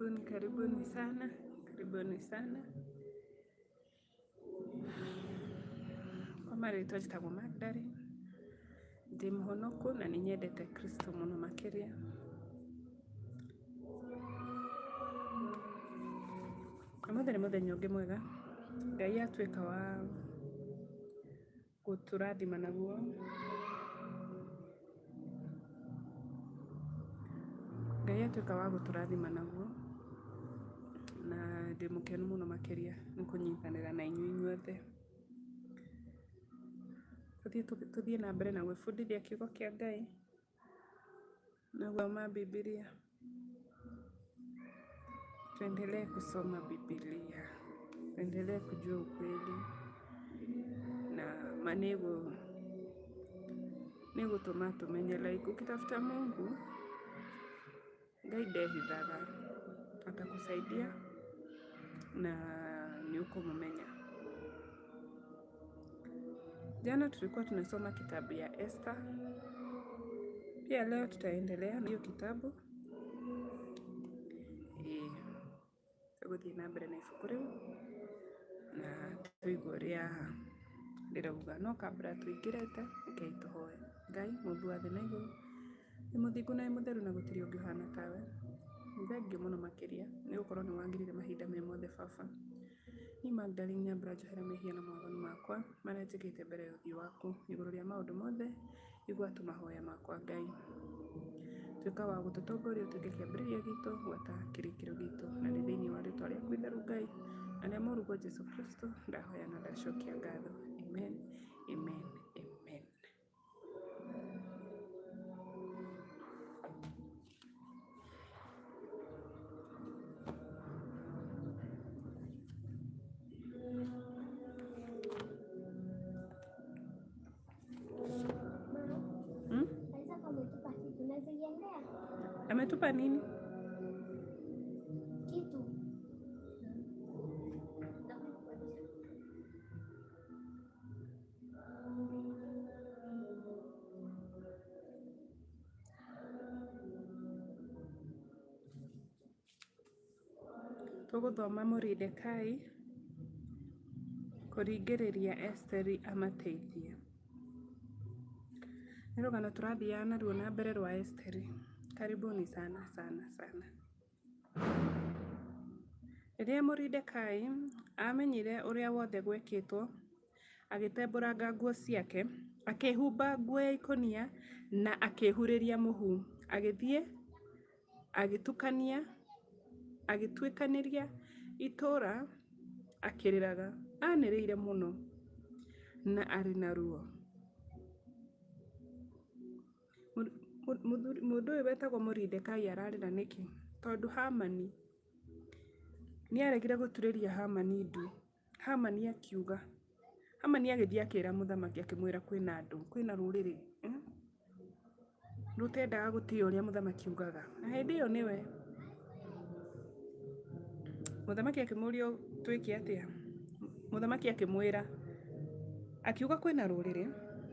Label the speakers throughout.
Speaker 1: Karibuni sana, karibuni sana. Kwa marĩtwa njĩtagwo Magdalene, ndĩ mũhonoku na nĩ nyendete Kristo mũno makĩria. Ũmũthĩ nĩ mũthenya ũngĩ mwega Ngai atuĩka wa gũtũrathima naguo. Ngai atuĩka wa gũtũrathima naguo na ndĩ mũkenu mũno makĩria nĩ kũnyitanĩra na inyuĩ inyuothe. Tũthiĩ na mbere na gwĩbundithia kiugo kĩa Ngai na gũthoma Biblia. Tuendelee kusoma Biblia, tuendelee kujua ukweli na nĩgũtũma tumenye like ukitafuta Mungu Ngai ndehithaga, atakusaidia na ni ukumumenya. Jana tulikuwa tunasoma kitabu ya Esther. Pia leo tutaendelea na hiyo kitabu. Tũgũthiĩ na mbere na ibuku rĩu na tũigue ũrĩa ndĩrauga. No kabla tũingĩrĩte Ngai tũhoe. Ngai Mũmbi wa thĩ na igũrũ, nĩ mũthingu na mũtheru na gũtirĩ ũngĩ ũhana tawe. Thengiũ mũno makĩria nĩ gũkorwo nĩ wangirire mahinda me mothe Baba. Niĩ Magdalene Nyambura njohera mehia na mawaganu makwa marĩa njĩkĩte mbere ya ũthiũ waku igũrũ rĩa maũndũ mothe igwatũ mahoya makwa Ngai. Tuĩka wa gũtũtongoria ũtuĩke kĩambĩrĩria gitũ gwata kĩrĩkĩro gitũ na nĩ thĩinĩ wa rĩtwa rĩaku itheru Ngai na rĩa mũrũgwo Jesũ Kristo ndahoya na ndacokia ngatho. Amen, amen, amen. Ametupa nini?
Speaker 2: Kitu.
Speaker 1: Tũgũthoma Mũrindekai kũringĩrĩria Esteri amateithie. Nĩ rũgano tũrathiaga naruo na mbere rwa Esteri. Karibuni sana sana sana. Rĩrĩa Mũrindekai amenyire ũrĩa wothe gwekĩtwo, agĩtembũranga nguo ciake, akĩhumba nguo ya ikũnia na akĩhurĩria mũhu. Agĩthiĩ agĩtuĩkanĩria itũũra akĩrĩraga, anĩrĩire mũno na arĩ na ruo. Mũndũ ũyũ wetagwo Mũrindekai ararĩra nĩkĩ? Tondũ Hamani nĩ aregire gũturĩria Hamani ndu. Hamani akiuga, Hamani agĩthiĩ akĩra mũthamaki akĩmwĩra kwĩna rũrĩrĩ rũtendaga gũtĩa ũrĩa mũthamaki ugaga. Na hĩndĩ ĩyo nĩwe mũthamaki akĩmũria twĩke atĩa. Mũthamaki akĩmwĩra, akiuga kwĩna rũrĩrĩ,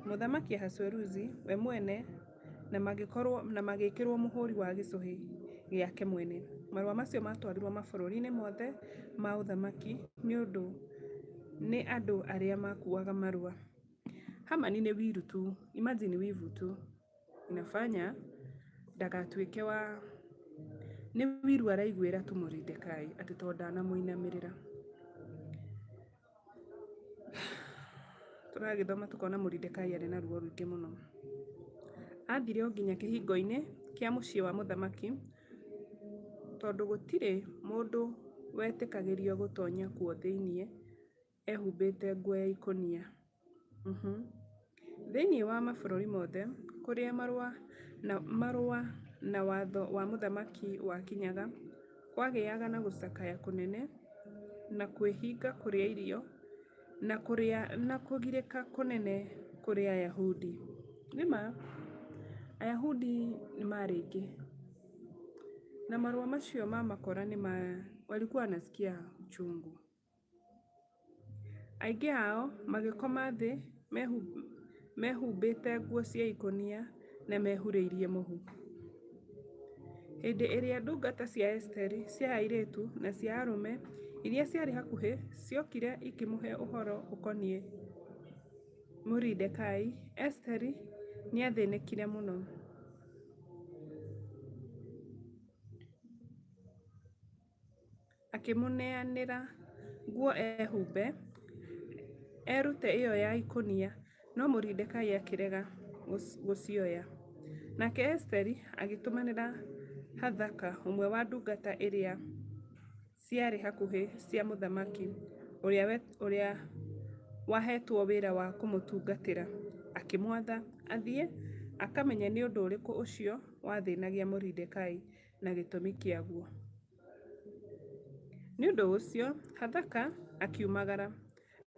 Speaker 1: mũthamaki Ahasuerusi we mwene na magĩkĩrwo mũhũri wa gĩcũhĩ gĩake mwene. Marũa macio matwarirwo mabũrũri-inĩ mothe ma ũthamaki nĩ andũ arĩa makuaga marũa. Hamani nĩ wiru tu, imagine wivu tu inafanya ndagatuĩke wa, nĩ wiru araiguĩra tu Mũrindekai atĩ tondũ ndanamũinamĩrĩra. Tũragĩthoma tukona Mũrindekai arĩ na ruo rũingĩ mũno. Athire o nginya kĩhingo-inĩ kĩa mũciĩ wa mũthamaki tondũ gũtirĩ mũndũ wetĩkagĩrio gũtonya kuo thĩinĩ ehumbĩte nguo ya ikũnia. Thĩinĩ wa mabũrũri mothe kũrĩa marũa na watho wa mũthamaki wakinyaga, kwagĩaga na gũcakaya kũnene na kwĩhinga kũrĩa irio na kũgirĩka kũnene kũrĩ Ayahudi. Nĩma Ayahudi nĩ marĩ aingĩ na marũa macio mamakora walikuwa wanasikia uchungu. Aingĩ ao magĩkoma thĩ mehumbĩte nguo cia ikũnia na mehurĩirie mũhu. Hĩndĩ ĩrĩa ndungata cia Esteri cia airĩtu na cia arũme iria ciarĩ hakuhĩ ciokire ikĩmũhe ũhoro ũkoniĩ Moridekai, Esteri nĩathĩnĩkire mũno. Akĩmũneanĩra nguo ehumbe erute ĩyo ya ikũnia, no Moridekai akĩrega gũcioya. Nake Esteri agĩtũmanĩra Hathaka, ũmwe wa ndungata iria ciarĩ hakuhĩ cia mũthamaki, ũrĩa wahetwo wĩra wa kũmũtungatĩra, akĩmwatha athiĩ akamenye nĩ ũndũ ũrĩkũ ũcio wathĩnagia Moridekai na gĩtũmi kĩaguo. Nĩ ũndũ ũcio Hathaka akiumagara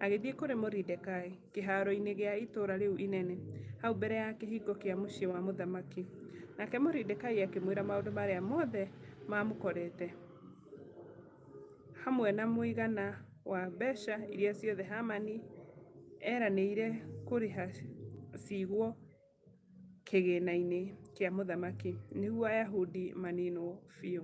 Speaker 1: agĩthiĩ kũrĩ Moridekai kĩharo-inĩ gĩa itũũra rĩu inene, hau mbere ya kĩhingo kĩa mũciĩ wa mũthamaki. Nake Moridekai akĩmwĩra maũndũ marĩa mothe mamũkorete, hamwe na mũigana wa mbeca iria ciothe Hamani eranĩire kũrĩha ciigwo kĩgĩna-inĩ kĩa mũthamaki, nĩguo Ayahudi maninwo biũ.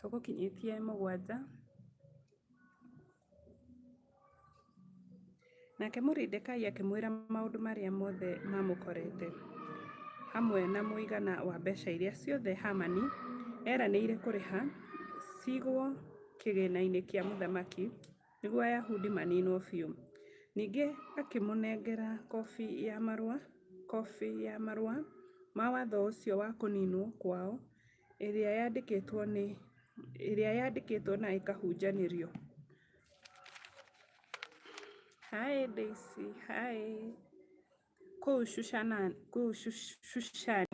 Speaker 1: Tũgũkinyĩtie 7. Nake Moridekai akĩmwĩra maũndũ marĩa mothe mamũkorete, hamwe na mũigana wa mbeca iria ciothe Hamani eranĩire kũrĩha ciigwo kĩgĩna-inĩ kĩa mũthamaki, nĩguo Ayahudi maninwo biũ. Ningĩ akĩmũnengera kobi ya marũa ma watho ũcio wa kũninwo kwao, ĩrĩa yandĩkĩtwo nĩ ĩrĩa yandĩkĩtwo na ĩkahunjanĩrio. Hi Daisy, hi. Kũu Shushani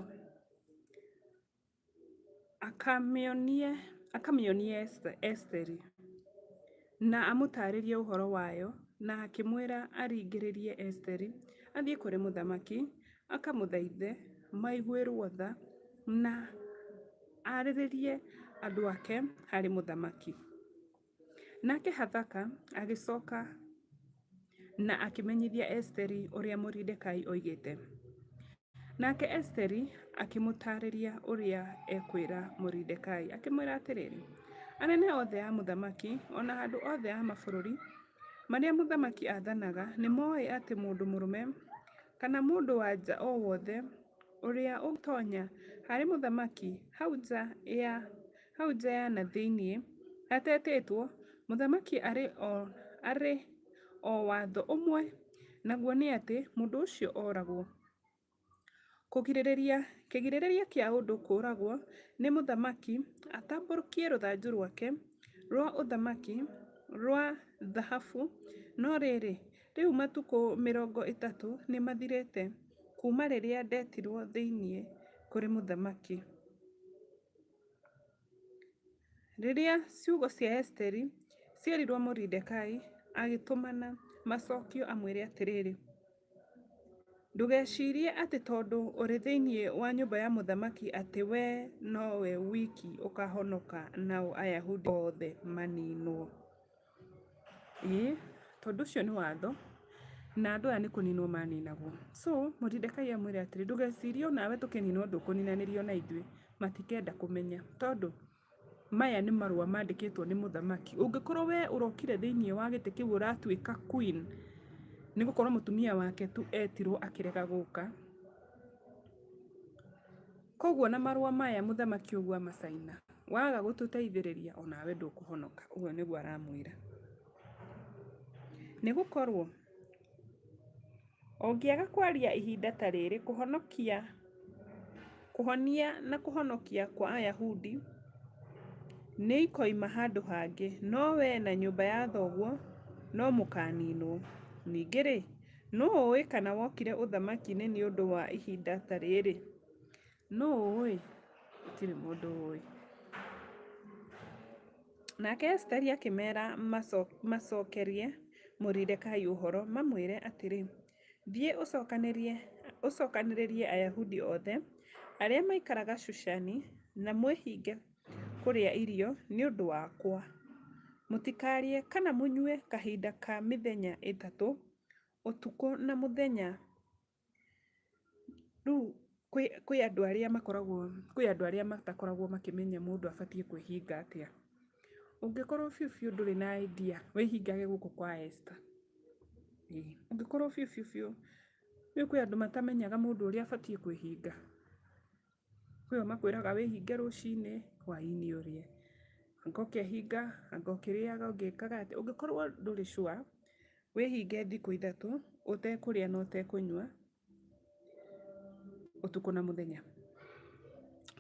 Speaker 1: akamĩonie Esteri na amũtarĩrie ũhoro wayo, na akĩmwĩra aringĩrĩrie Esteri athiĩ kũrĩ mũthamaki akamũthaithe maiguĩrwo tha na arĩrĩrie andũ ake harĩ mũthamaki. Nake Hathaka agĩcoka na akĩmenyithia Esteri ũrĩa Moridekai oigĩte. Nake Esteri akĩmũtarĩria ũrĩa ekwĩra Moridekai, akĩmwĩra atĩrĩrĩ, anene othe a mũthamaki ona handũ othe a mabũrũri marĩa mũthamaki athanaga nĩ moĩ atĩ mũndũ mũrũme kana mũndũ wa nja o wothe ũrĩa ũtonya harĩ mũthamaki hau nja ya na thĩiniĩ atetĩtwo, mũthamaki arĩ o watho ũmwe, naguo nĩ atĩ mũndũ ũcio oragwo. Kĩgirĩrĩria kĩa ũndũ kũragwo nĩ mũthamaki atambũrũkie rũthanju rwake rwa ũthamaki rwa thahabu. No rĩrĩ, rĩu matukũ 30 nĩ mathirĩte kuma rĩrĩa ndetirwo thĩiniĩ kũrĩ mũthamaki. Rĩrĩa ciugo cia Esteri cierirwo Moridekai, agĩtũmana macokio amwĩre atĩrĩrĩ, ndũgecirie atĩ tondũ ũrĩ thĩiniĩ wa nyũmba ya mũthamaki atĩ we nowe wiki ũkahonoka nao Ayahudi othe maninwo. Tondũ ũcio nĩ watho na andũ aya nĩ kũninwo maninagwo. So Moridekai amwĩre atĩrĩ, ndũgecirie onawe tũkĩninwo ndũkũninanĩrio na ithuĩ, matikenda kũmenya tondũ maya nĩ marũa mandĩkĩtwo nĩ mũthamaki. Ũngĩkorwo we ũrokire thĩiniĩ wa gĩtĩ kĩu ũratuĩka queen, nĩ gũkorwo mũtumia wake tu etirwo akĩrega gũka. Koguo na marũa maya mũthamaki ũguo amacaina, waga gũtũteithĩrĩria onawe ndũkũhonoka. Ũguo nĩguo aramwĩra. Nĩ gũkorwo ũngĩaga kwaria ihinda ta rĩrĩ kũhonia na kũhonokia kwa Ayahudi nĩ ikoima handũ hangĩ, no we na nyũmba ya thoguo no mũkaninwo. Ningĩ rĩ, no ũĩ kana wokire ũthamaki-inĩ nĩ ũndũ wa ihinda ta rĩrĩ? No ũĩ? Gũtirĩ mũndũ ũĩ. Nake Esteri akĩmera macokerie Moridekai ũhoro, mamwĩre atĩrĩ, thiĩ ũcokanĩrĩrie Ayahudi othe arĩa maikaraga Shushani na mwĩhinge kũrĩa irio nĩ ũndũ wakwa. Mũtikarie kana mũnyue kahinda ka mĩthenya 3 ũtukũ na mũthenya. Rĩu kwĩ andũ arĩa matakoragwo makĩmenya mũndũ abatiĩ kwĩhinga atĩa. Ũngĩkorwo biũ ndũrĩ na idea, wĩhingage gũkũ kwa Esther. Ũngĩkorwo biũ kwĩ andũ matamenyaga mũndũ ũrĩa abatiĩ kwĩhinga. Kwĩo makwĩraga wĩhinge rũcinĩ, hwaĩ-inĩ ũrĩe, anga ũkehinga, anga ũkĩrĩaga ũngĩkaga atĩ. Ũngĩkorwo ndũrĩ sure, wĩhinge thikũ 3 ũtekũrĩa na ũtekũnyua ũtukũ na mũthenya.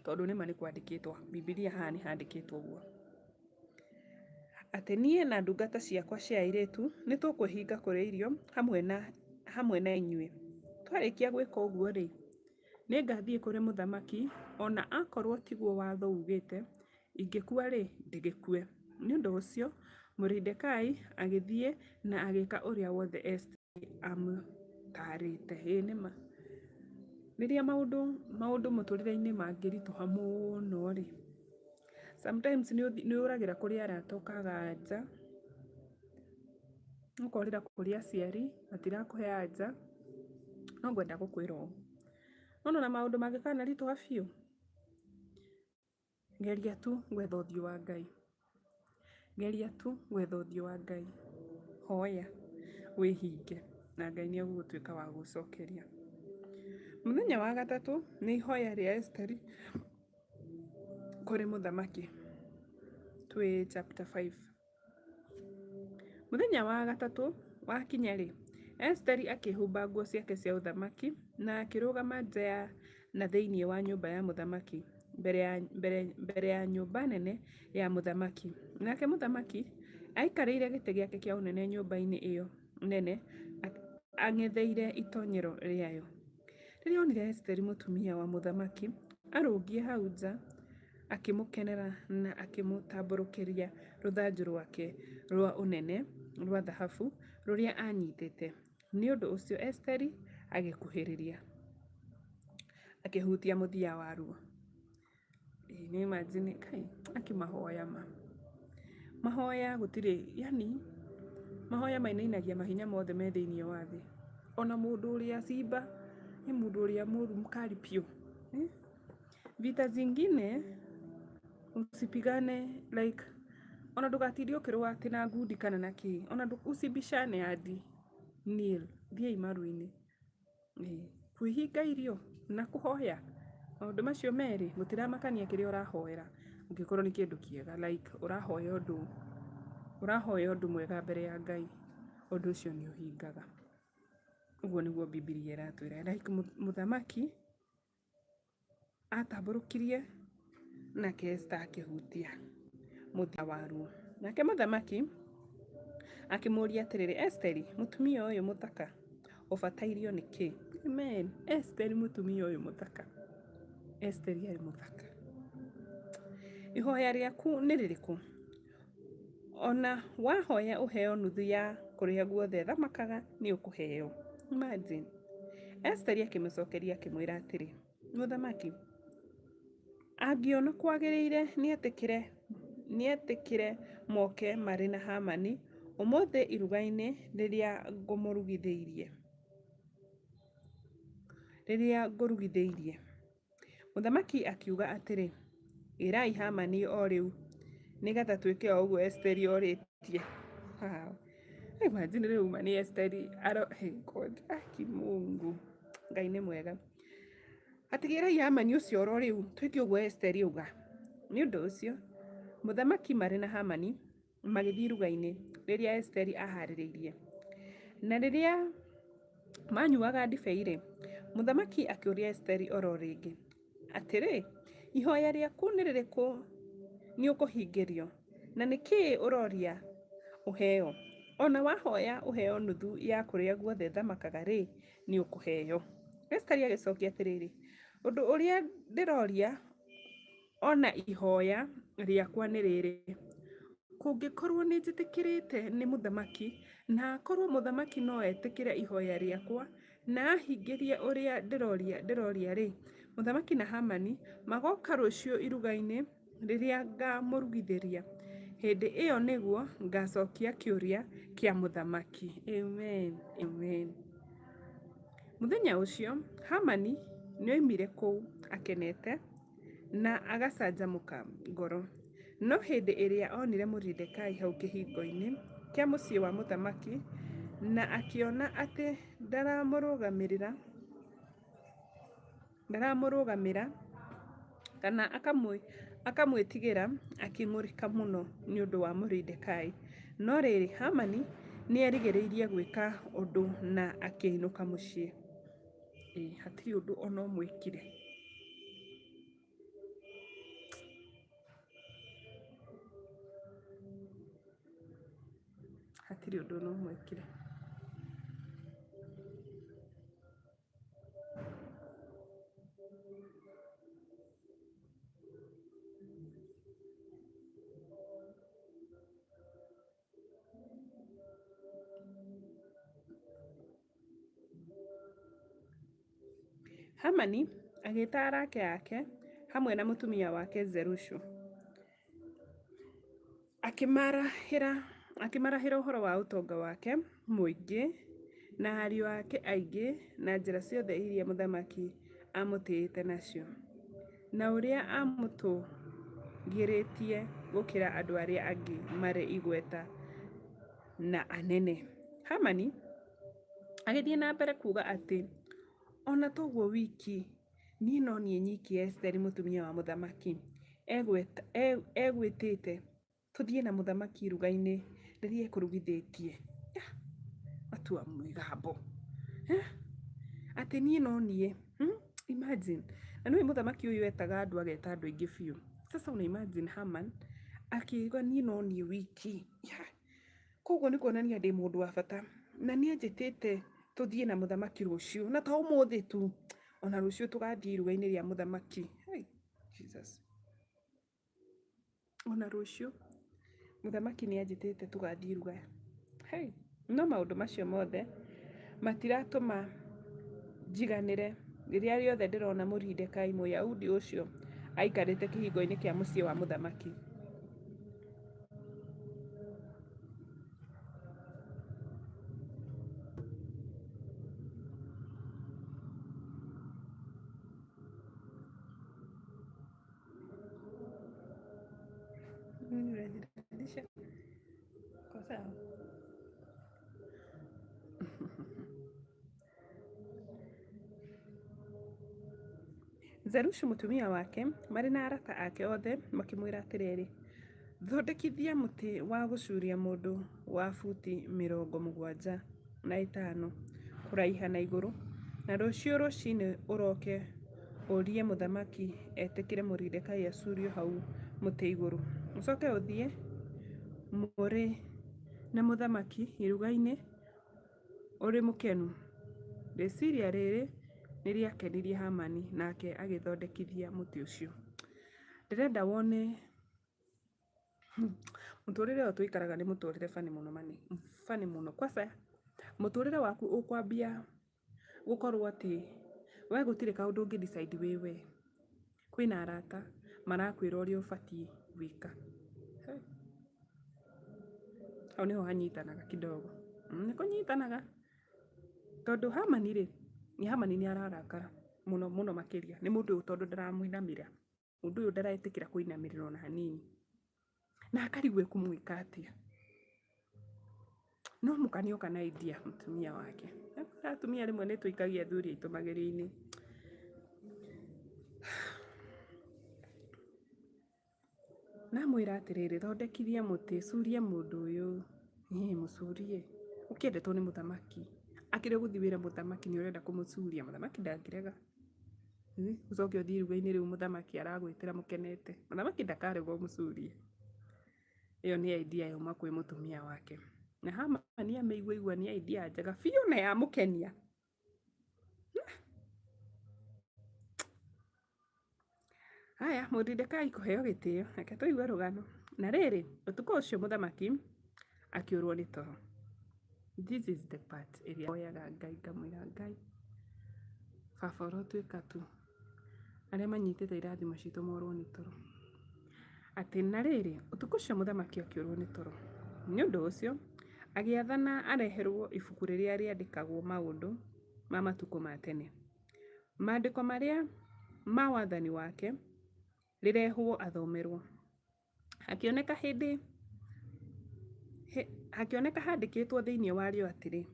Speaker 1: Tondũ nĩma nĩ kwandĩkĩtwo, Bibilia haha nĩ handĩkĩtwo ũguo, atĩ niĩ na ndungata ciakwa cia airĩtu nĩ tũkwĩhinga kũrĩa irio hamwe na inyuĩ. Twarĩkia gwĩka ũguo rĩ, nĩ ngathiĩ kũrĩ mũthamaki, ona akorwo tiguo watho ugĩte, ingĩkua rĩ, ndĩgĩkue. Nĩ ũndũ ũcio Moridekai agĩthiĩ na agĩka ũrĩa wothe Esteri amũtarĩte. Nĩma rĩrĩa maũndũ mũtũrĩre-inĩ mangĩritũha mũno rĩ, sometimes nĩ ũragĩra kũrĩ arata ũkaga anja, ũkorĩra kũrĩ aciari matirakũhe anja, no ngwenda gũkwĩra ũũ, ona maũndũ mangĩkanaritũha biũ, geria tu gwetha ũthiũ wa Ngai. Geria tu gwetha ũthiũ wa Ngai. Hoya, wĩhinge, na Ngai nĩ egũgũtuĩka wa gũcokeria. Mũthenya wa gatatũ nĩ ihoya rĩa Esteri kũrĩ mũthamaki. Twĩ chapter 5. Mũthenya wa gatatũ wakinya rĩ, Esteri akĩhumba nguo ciake cia ũthamaki na akĩrũgama nja na thĩiniĩ wa nyũmba ya mũthamaki. mbere ya nyũmba nene ya mũthamaki. Nake mũthamaki aikarĩire gĩtĩ gĩake kĩa ũnene nyũmba-inĩ ĩyo nene ang'etheire itonyero rĩayo. Rĩrĩa onire Esteri mũtumia wa mũthamaki arũngiĩ hau nja akĩmũkenera na akĩmũtambũrũkĩria rũthanju rwake rwa ũnene rwa thahabu rũrĩa anyitĩte. Nĩ ũndũ ũcio Esteri agĩkuhĩrĩria akĩhutia mũthia waruo. Nĩ imagine kai akĩmahoya mahoya gũtirĩ, yani mahoya mainainagia mahinya mothe me thĩinĩ wa thĩ. Ona mũndũ ũrĩa simba ni mũndũ ũrĩa mũru mkali piũ. Vita zingine usipigane like ona ndũgatinde ũkĩrũa atĩ na ngundi kana na kĩ, ona usibishane hadi nil, thiĩi maru-inĩ. Kwĩhinga irio na kũhoya maũndũ macio merĩ gũtiramakania kĩrĩa ũrahoera ũngĩkorwo nĩ kĩndũ kĩega, like ũrahoya ũndũ mwega mbere ya Ngai, ũndũ ũcio nĩ ũhingaga. Ũguo nĩguo Bibilia ĩratwĩra. Like mũthamaki atambũrũkirie nake Esther akĩhutia mũthia waruo. Nake mũthamaki akĩmũria atĩrĩrĩ, Esteri mũtumia ũyũ mũthaka ũbatairio nĩ kĩ? Amen. Esteri mũtumia ũyũ mũthaka. Esteri arĩ mũthaka. Ihoya rĩaku nĩ rĩrĩkũ? Ona wahoya ũheo nuthu ya kũrĩa guothe thamakaga nĩ ũkũheo. Imagine. Esteri akĩmũcokeria akĩmwĩra atĩrĩ, mũthamaki angĩona kwagĩrĩire nĩetĩkĩre moke marĩ na Hamani ũmũthĩ iruga-inĩ rĩrĩa ngũrugithĩirie. Mũthamaki akiuga atĩrĩ, ĩrai Hamani o rĩu nĩgetha twĩke o ũguo Esteri orĩtie. Imagine rĩu ma nĩ Esteri God, Mungu Ngai nĩ mwega. Atigĩrai Hamani ũcio oro rĩu twĩke ũguo Esteri auga. Nĩ ũndũ ũcio mũthamaki marĩ na Hamani magĩthiĩ iruga-inĩ rĩrĩa Esteri aharĩrĩirie. Na rĩrĩa manyuaga ndibei-rĩ, mũthamaki akĩũria Esteri oro rĩngĩ atĩrĩ, ihoya rĩaku nĩ rĩrĩkũ nĩ ũkũhingĩrio, na nĩkĩĩ ũroria ũheo? Ona wahoya ũheo nuthu ya kũrĩa guothe thamakaga-rĩ, nĩ ũkũheo. Esteri agĩcokia atĩrĩrĩ, ũndũ ũrĩa ndĩroria ona ihoya rĩakwa nĩ rĩrĩ, kũngĩkorwo nĩ njĩtĩkĩrĩte nĩ mũthamaki na akorwo mũthamaki no etĩkĩre ihoya rĩakwa na ahingĩrie ũrĩa ndĩroria-rĩ, mũthamaki na Hamani magoka rũciũ iruga-inĩ rĩrĩa ngamũrugithĩria. Hĩndĩ ĩyo nĩguo ngacokia kĩũria kĩa mũthamaki. Amen, amen. Mũthenya ũcio Hamani nĩoimire kũu akenete na agacanjamũka ngoro. No hĩndĩ ĩrĩa onire Moridekai hau kĩhingo-inĩ kĩa mũciĩ wa mũthamaki na akĩona atĩ ndaramũrũgamĩra kana akamwĩtigĩra, akĩng'ũrĩka mũno nĩ ũndũ wa Moridekai. No rĩrĩ Hamani nĩerigĩrĩirie gwĩka ũndũ na akĩinũka mũciĩ. Hatirĩ ũndũ ona ũmwe ekire. Hatirĩ ũndũ ona ũmwe ekire. Hamani agĩĩta arake yake hamwe na mũtumia wake Zerushu, akĩmarahĩra ũhoro wa ũtonga wake mũingĩ na ariũ ake aingĩ na njĩra ciothe iria mũthamaki amũtĩĩte nacio, na ũrĩa amũtũgĩrĩtie gũkĩra andũ arĩa angĩ marĩ igweta na anene. Hamani agĩthiĩ na mbere kuuga atĩ ona toguo wiki, niĩ no niĩ nyiki Esteri mũtumia wa mũthamaki egwĩtĩte tũthiĩ na mũthamaki iruga-inĩ rĩrĩa ekũrugithĩtie. Matua mwĩgambo atĩ niĩ no niĩ. Imagine. Na nĩ mũthamaki ũyũ etaga andũ ageta andũ aingĩ biũ. Sasa una imagine Haman akiuga niĩ no niĩ wiki. Koguo nĩ kuonania ndĩ mũndũ wa bata. Na nĩ anjĩtĩte tũthiĩ na mũthamaki rũciũ. Na ta ũmũthĩ tu. Ona rũciũ tũgathiĩ iruga-inĩ rĩa mũthamaki. Hey, Jesus. Ona rũciũ mũthamaki nĩ anjĩtĩte tũgathiĩ iruga. Hey, no maũndũ macio mothe matiratũma njiganĩre rĩrĩa rĩothe ndĩrona Mũrindekai Mũyahudi ũcio aikarĩte kĩhingo-inĩ kĩa mũciĩ wa mũthamaki. Zerushu mũtumia wake marĩ na arata ake othe makĩmwĩra atĩrĩrĩ, thondekithia mũtĩ wa gũcuria mũndũ wa buti 75 kũraiha na igũrũ, na rũciũ rũcinĩ ũroke ũrie mũthamaki etĩkĩre Mũrindekai acurio hau mũtĩ igũrũ. Ũcoke ũthiĩ mũrĩ na mũthamaki iruga-inĩ ũrĩ mũkenu. Rĩciria rĩrĩ nĩ rĩakenirie Hamani nake agĩthondekithia mũtĩ ũcio. Ndĩrenda wone mũtũrĩre ũyũ tũikaraga nĩ mũtũrĩre funny mũno. Kwanza mũtũrĩre waku ũkwambia gũkorwo atĩ we gũtirĩ kaũndũ ũngĩ decide wĩwe. Kwĩna arata marakwĩra ũrĩa ũbatiĩ gwĩka. Hau nĩho hanyitanaga kidogo. Nĩ kũnyitanaga. Tondũ Hamani nĩ ararakara mũno makĩria. Nĩ mũndũ ũyũ tondũ ndaramũinamĩra. Mũndũ ũyũ ndaretĩkĩra kũinamĩrĩra ona hanini. Na akarigwo ekũmwĩka atĩa. No mũkani oka na idea mũtumia wake. Atumia rĩmwe nĩ tũikagia athuri aitũ magerio-inĩ. Na mwĩra atĩrĩrĩ, thondekithia mũtĩ, curia mũndũ ũyũ. Mũcurie. Ũkĩendetwo nĩ mũthamaki. Akĩrĩ gũthiĩ wĩra mũthamaki nĩ ũrenda kũmũcuria. Mũthamaki ndangĩrega. Ũcoke ũthiĩ iruga-inĩ rĩu mũthamaki aragwĩtĩra mũkenete. Mũthamaki ndakarega ũmũcurie. Ĩyo nĩ idea yauma kwĩ mũtumia wake. Na Hamani amĩigua nĩ idea njega biũ na yamũkenia. Haya, Mũrindekai kũheo gĩtĩo. Reke tũigue rũgano. Na rĩrĩ, ũtukũ ũcio mũthamaki akĩũrwo nĩ toro. This is the part ĩrĩa oyaga Ngai ngamwĩra Ngai. Baba ũrotuĩka tu. Arĩa manyitĩte irathimo citũ morwo nĩ toro. Atĩ na rĩrĩ, ũtukũ ũcio mũthamaki akĩũrwo nĩ toro. Nĩ ũndũ ũcio, agĩathana areherwo ibuku rĩrĩa rĩandĩkagwo maũndũ ma matukũ ma tene. Maandĩko marĩa ma wathani wake rĩrehwo athomerwo. Hakĩoneka handĩkĩtwo thĩinĩ warĩo atĩrĩ,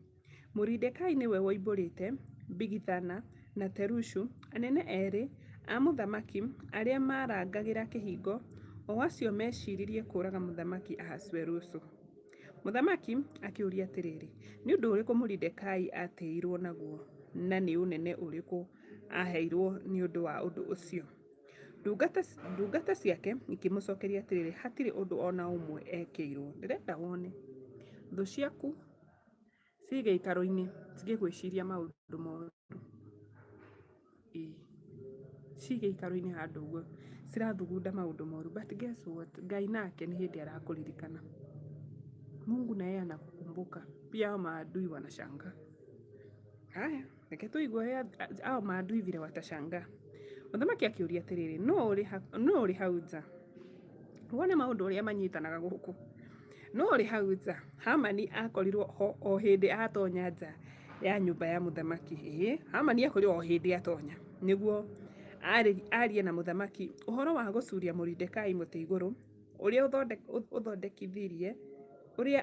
Speaker 1: Mũrindekai nĩwe woimbũrĩte Bigithana na Terushu, anene erĩ a mũthamaki arĩa marangagĩra kĩhingo, o acio meciririe kũũraga mũthamaki Ahasuerusu. Mũthamaki akĩũria atĩrĩrĩ, nĩ ũndũ ũrĩkũ Mũrindekai atĩirwo naguo, na nĩ ũnene ũrĩkũ aheirwo nĩ ũndũ wa ũndũ ũcio? Ndungata ciake ikĩmũcokeria atĩrĩrĩ, hatirĩ ũndũ ona ũmwe ekĩirwo. Ndĩrenda wone thũ ciaku ci gĩikaro-inĩ cigĩgwĩciria maũndũ moru. Ci gĩikaro-inĩ handũ ũguo cirathugunda maũndũ moru. But guess what? Ngai nake nĩ hĩndĩ arakũririkana. Mungu na yeye anakukumbuka. Pia hao maadui wanashangaa. Haya, reke tuigue hao maadui vile watashangaa. Mũthamaki akĩũria atĩrĩrĩ, no ũrĩ hau nja? Wone maũndũ ũrĩa manyitanaga gũkũ. No ũrĩ hau nja? Hamani akorirwo ho o hĩndĩ atonya nja ya nyũmba ya mũthamaki. Hamani akorirwo o hĩndĩ atonya. Nĩguo arie na mũthamaki ũhoro wa gũcuria Mũrindekai mũtĩ igũrũ, ũrĩa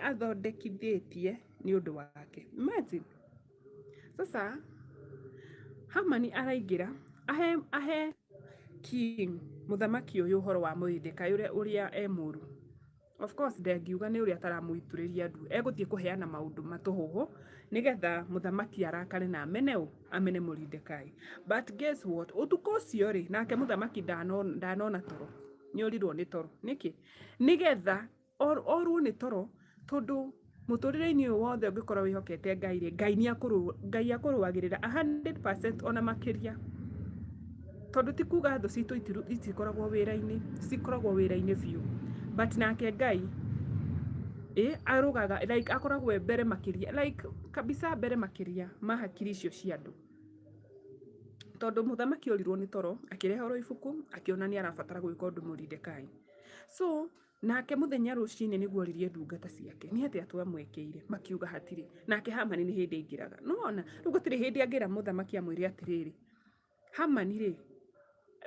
Speaker 1: athondekithĩtie nĩ ũndũ wake. Imagine. Sasa Hamani araingĩra ahe king mũthamaki ũyũ ũhoro wa Mũrindekai ũrĩa mũũru. of course ndengiuga nĩ ũrĩa ataramuitũrĩria ndu egũthiĩ kũheana maũndũ matũhũhũ nigetha muthamaki arakare na amene Mordekai. But guess what, ũtukũ ũcio rĩ nake muthamaki ndanona toro, nĩorirwo nĩ toro nĩkĩ nigetha orwo nĩ toro tondu mũtũrĩre-inĩ ũyũ wothe ũngĩkorwo wĩhokete Ngai rĩ, Ngai akũrũagĩrĩra 100% ona makĩria, tondu ti kuga thũ citũ itikoragwo wĩra-inĩ, cikoragwo wĩra-inĩ biũ, but nake Ngai arugaga like akoragwo mbere makĩria, like kabisa mbere makĩria ma hakiri icio cia andũ, tondu muthamaki orirwo nĩ toro akĩreherwo ibuku akĩona nĩ arabatara gwĩka ũndũ Mordekai. So nake muthenya rũcinĩ nĩguo oririe ndungata ciake nĩ atĩa twamwekeire, makiuga hatirĩ, nake Hamani nĩ hĩndĩ aingĩraga. Nona rĩu gũtirĩ hĩndĩ angĩra muthamaki amwĩre atĩrĩrĩ Hamani rĩ,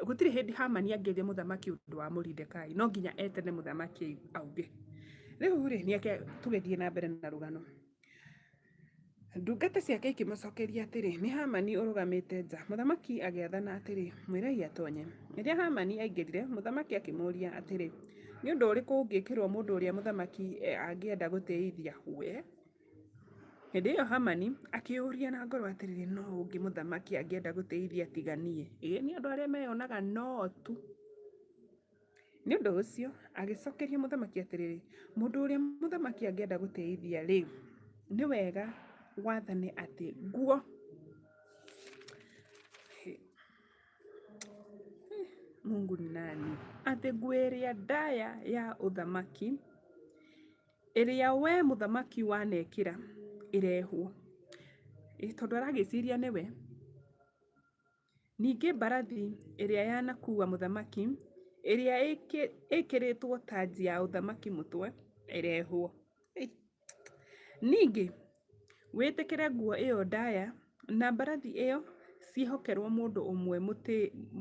Speaker 1: gũtirĩ hĩndĩ Hamani angĩria muthamaki ũndũ wa Mordekai, no nginya etene muthamaki auge. Rĩu rĩ nĩake tũgĩthiĩ na mbere na rũgano. Ndungata ciake ikĩmũcokeria atĩrĩ nĩ Hamani ũrũgamĩte nja. Muthamaki agĩathana atĩrĩ mwĩrei atonye. Rĩrĩa Hamani aingĩrire muthamaki akĩmũria atĩrĩ nĩ ũndũ ũrĩkũ ũngĩkĩrwo mũndũ ũrĩa muthamaki angĩenda gũtĩithia we? Hĩndĩ ĩyo Hamani akĩũria na ngoro atĩrĩ no ũngĩ muthamaki angĩenda gũtĩithia tiganie? Nĩ andũ arĩa meyonaga no tu. Nĩ ũndũ ũcio agĩcokeria muthamaki atĩrĩ mũndũ ũrĩa muthamaki angĩenda gũtĩithia rĩ, nĩ wega wathane atĩ nguo Mungu ni nani, atĩ nguo ĩrĩa ndaya ya uthamaki ĩrĩa we muthamaki wanekĩra ĩrehwo. Tondu aragĩciria nĩwe. Ningĩ mbarathi ĩrĩa yanakua muthamaki ĩrĩa ĩkĩrĩtwo taji ya uthamaki mũtwe ĩrehwo. Ningĩ wĩtĩkĩre nguo ĩyo ndaya na mbarathi ĩyo ciĩhokerwo mũndũ ũmwe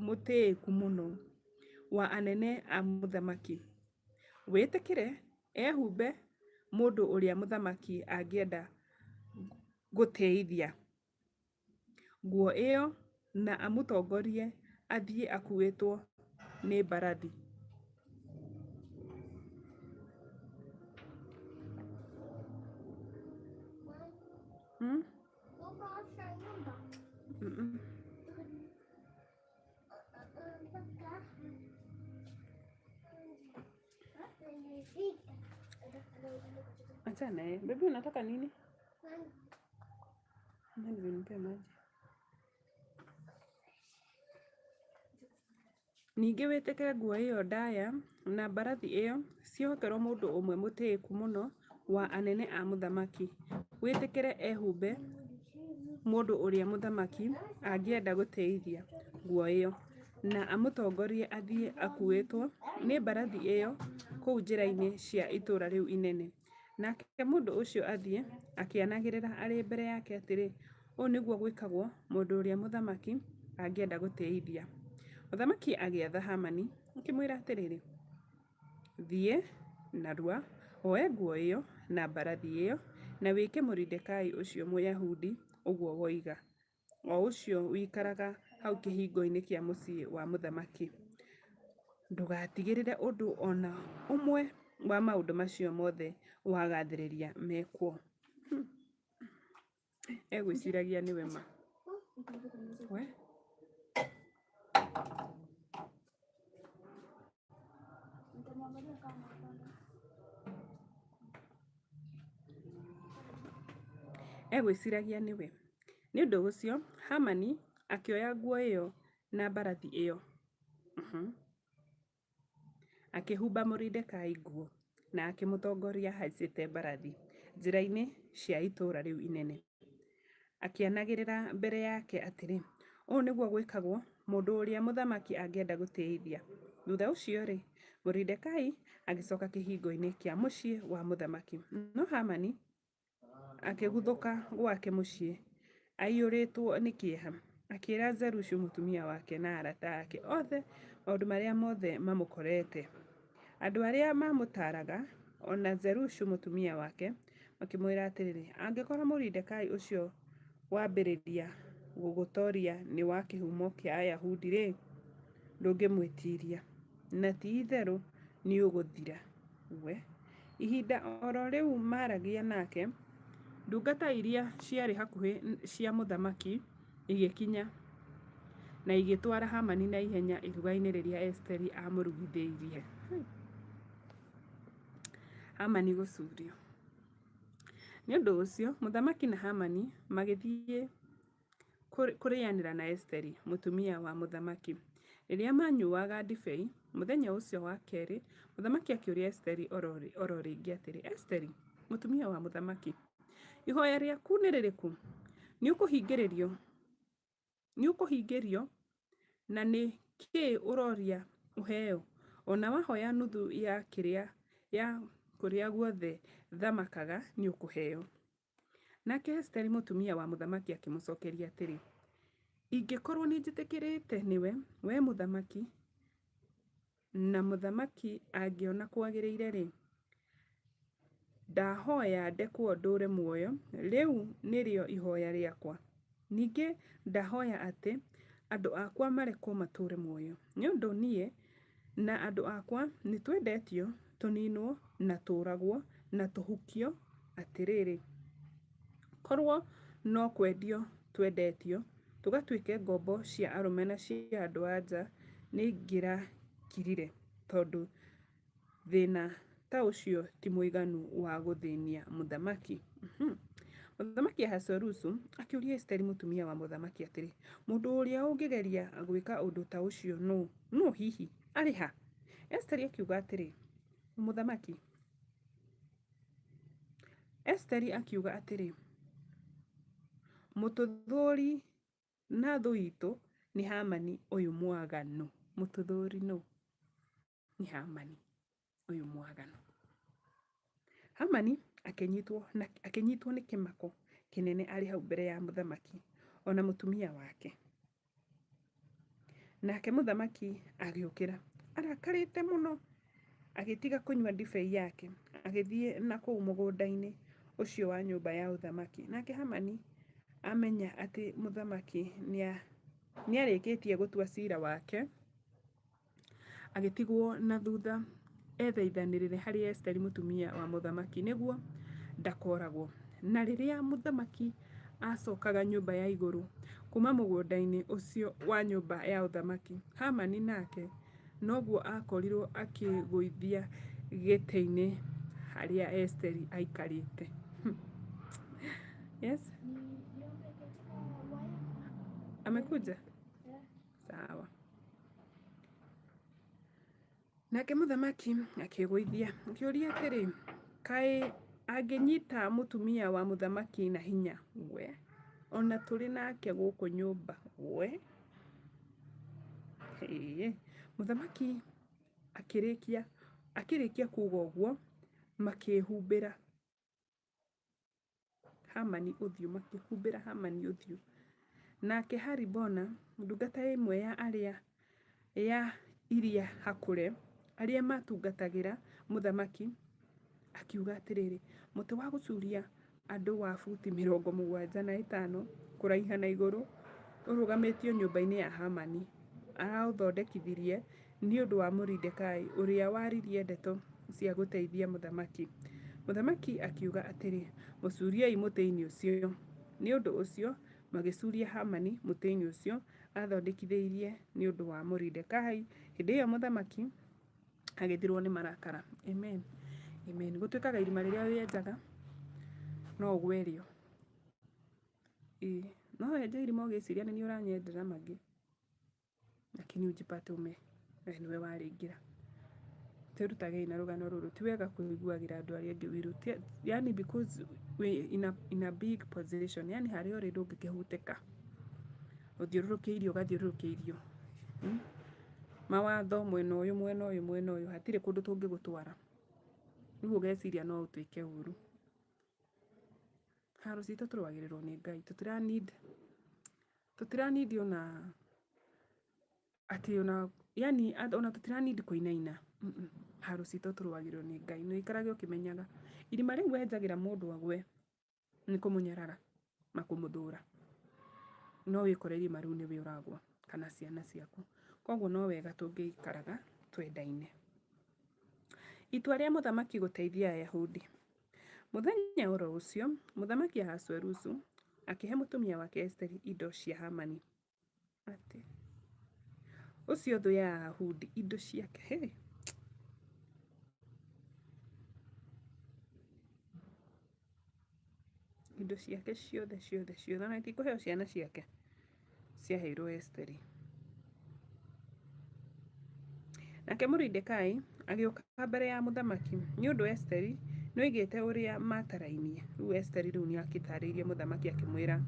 Speaker 1: mũtĩĩku mũno wa anene a muthamaki. Wĩtĩkĩre ehumbe mũndũ ũrĩa muthamaki angĩenda gũtĩithia nguo ĩyo na amũtongorie athiĩ akuĩtwo nĩ mbarathi. Achana baby, unataka nini? Nipe maji. Ningĩ wĩtĩkĩre nguo ĩyo ndaya na mbarathi ĩyo ciohokerwo mũndũ ũmwe mũtĩĩku mũno wa anene a muthamaki. Wĩtĩkĩre ehumbe mũndũ ũrĩa muthamaki angĩenda gũtĩithia nguo ĩyo na amũtongorie athiĩ akuĩtwo nĩ mbarathi ĩyo kũu njĩra-inĩ cia itũũra rĩu inene. Nake mũndũ ũcio athiĩ akĩanagĩrĩra arĩ mbere yake atĩrĩ ũũ nĩguo gwĩkagwo mũndũ ũrĩa muthamaki angĩenda gũtĩithia. Muthamaki agĩatha Hamani akĩmwĩra atĩrĩrĩ thiĩ narua oe nguo ĩyo na mbarathi ĩyo na wĩke Mordekai ũcio Mũyahudi ũguo woiga, o ũcio wĩikaraga hau kĩhingo-inĩ kĩa mũciĩ wa muthamaki. Ndũgatigĩrĩre ũndũ ona ũmwe wa maũndũ macio mothe wagathĩrĩria mekwo. Egwĩciragia nĩwe ma. We egwĩciragia nĩwe. Nĩ ũndũ ũcio Hamani akĩoya nguo ĩyo na mbarathi ĩyo akĩhumba Mordekai nguo na akĩmũtongoria haicĩte mbarathi njĩra-inĩ cia itũũra rĩu inene. Akĩanagĩrĩra mbere yake atĩrĩ ũũ nĩguo gwĩkagwo mũndũ ũrĩa muthamaki angĩenda gũtĩithia. Thutha ũcio rĩ Mordekai agĩcoka kĩhingo-inĩ kĩa mũciĩ wa muthamaki. No Hamani akĩguthũka gwake mũciĩ aiyũrĩtwo nĩ kĩeha. Akĩĩra Zerushu mũtumia wake na arata ake othe maũndũ marĩa mothe mamũkorete. Andũ arĩa mamũtaaraga ona Zerushu mũtumia wake makĩmwĩra atĩrĩrĩ angĩkorwo Mordekai ũcio wambĩrĩria gũgũtoria nĩ wa kĩhumo kĩa Ayahudi rĩ, ndũngĩmwĩtiria na ti itherũ nĩ ũgũthira. We Ihinda oro riu maragia nake, ndungata iria ciarĩ hakuhĩ cia mũthamaki igĩkinya na igĩtwara Hamani na ihenya iruga-inĩ rĩrĩa Esteri amũrugithĩirie. Hamani gũcurio. Nĩ ũndũ ũcio, mũthamaki na Hamani magĩthiĩ kũrĩanĩra na Esteri, mũtumia wa mũthamaki. Rĩrĩa manyuaga ndibei, mũthenya ũcio wa kerĩ, mũthamaki akĩũria Esteri oro rĩngĩ atĩrĩ, Esteri, mũtumia wa mũthamaki, ihoya rĩaku nĩ rĩrĩkũ? Nĩ ũkũhingĩrio na nĩ kĩĩ ũroria ũheo? Ona wahoya nuthu ya kũrĩa guothe thamakaga nĩ ũkũheo. Nake Esteri mũtumia wa mũthamaki akĩmũcokeria atĩrĩ, ingĩkorwo nĩ njĩtĩkĩrĩte nĩwe, we mũthamaki, na mũthamaki angĩona kwagĩrĩire rĩ, ndahoya ndekwo ndũre muoyo, rĩu nĩrĩo ihoya rĩakwa. Ningĩ ndahoya atĩ andũ akwa marekwo matũre muoyo. Nĩ ũndũ niĩ na andũ akwa nĩ twendetio, tũninwo na tũragwo na tũhukio. Atĩrĩrĩ, korwo no kwendio twendetio, tũgatuĩke ngombo cia arũme na cia andũ anja, nĩ ngĩrakirire, tondũ thĩna ta ũcio ti mũiganu wa gũthĩnia mũthamaki. Mũthamaki Ahasuerusu akĩũria Esteri mũtumia wa mũthamaki atĩrĩ, mũndũ ũrĩa ũngĩgeria gwĩka ũndũ ta ũcio no hihi arĩ ha? Esteri akiuga atĩrĩ, mũthamaki. Esteri akiuga atĩrĩ, mũtũthũri na thũ itũ nĩ Hamani ũyũ mwaganu. Mũtũthũri no nĩ Hamani ũyũ mwaganu. Hamani akĩnyitwo nĩ kĩmako kĩnene arĩ hau mbere ya mũthamaki, ona mũtumia wake. Nake mũthamaki agĩũkĩra arakarĩte mũno, agĩtiga kũnyua ndibei yake, agĩthiĩ na kũu mũgũnda-inĩ ũcio wa nyũmba ya ũthamaki. Nake Hamani amenya atĩ mũthamaki nĩarĩkĩtie gũtua cira wake, agĩtigwo na thutha ethaithanĩrĩre harĩ Esteri mũtumia wa mũthamaki nĩguo ndakoragwo. Na rĩrĩa mũthamaki acokaga nyũmba ya igũrũ kuma mũgũnda-inĩ ũcio wa nyũmba ya ũthamaki, Hamani nake noguo akorirwo akĩgũithia gĩtĩ-inĩ harĩa Esteri aikarĩte. Yes? Amekuja? Sawa. Nake mũthamaki akĩgũithia, akĩũria atĩrĩ, kaĩ angĩnyita mũtumia wa mũthamaki na hinya we, ona tũrĩ nake gũkũ nyũmba we? Mũthamaki akĩrĩkia kuuga ũguo, makĩhumbĩra Hamani ũthiũ, makĩhumbĩra Hamani ũthiũ. Nake Haribona, ndungata ĩmwe ya iria hakũre, arĩa matungatagĩra mũthamaki, akiuga atĩrĩrĩ, mũtĩ wa gũcuria andũ wa buti 75 kũraiha na igũrũ ũrũgamĩtio nyũmba-inĩ ya Hamani, araũthondekithirie nĩ ũndũ wa Moridekai ũrĩa waririe ndeto cia gũteithia mũthamaki. Mũthamaki akiuga atĩrĩ, mũcuriei mũtĩ-inĩ ũcio. Nĩ ũndũ ũcio magĩcuria Hamani mũtĩ-inĩ ũcio athondekithĩirie nĩ ũndũ wa Moridekai. Hĩndĩ ĩyo mũthamaki agĩthirwo nĩ marakara. Amen. Amen. Gũtuĩkaga irima rĩrĩa wenjaga no ũgwe rĩo. No wenje irima ũgĩciria nĩ ũranyenjera mangĩ, lakini ujipate we niwe warĩingĩra. Twĩrutagei na rũgano rũrũ, ti wega kũiguagĩra andũ arĩa angĩ wiru, yani because we in a big position, yani harĩa ũrĩ ndũngĩkĩhutĩka, ũthiũrũrũkĩirio ũgathiũrũrũkĩirio mawatho mwena ũyũ, hatirĩ kũndũ tũngĩgũtwara, rĩu ũgeciria no ũtuĩke ũru. Haro citũ tũrũagĩrĩrwo nĩ Ngai, tũtiranidi ona atĩ ona, yani ona tũtiranidi kũinaina. Haro citũ tũrũagĩrĩrwo nĩ Ngai. Nĩ ũikarage ũkĩmenyaga irima rĩu wenjagĩra mũndũ agwe nĩ kũmũnyarara na kũmũthũra, no wĩkore irima rĩu nĩwe ũragwa kana ciana ciaku. Koguo no wega tũngĩikaraga twendaine. Itua rĩa mũthamaki gũteithia Ayahudi. Mũthenya oro ũcio, mũthamaki Ahasuerusu akĩhe mũtumia wake Esteri indo cia Hamani. Ati ũcio thũ ya Ayahudi indo ciake. Indo ciake ciothe na itikũheo ciana ciake ciaheirwo Esteri. Nake Moridekai agĩũka mbere ya mũthamaki nĩ ũndũ Esteri nĩoigĩte ũrĩa matarainie. Rĩu Esteri rĩu nĩagĩtarĩirie mũthamaki akĩmwĩra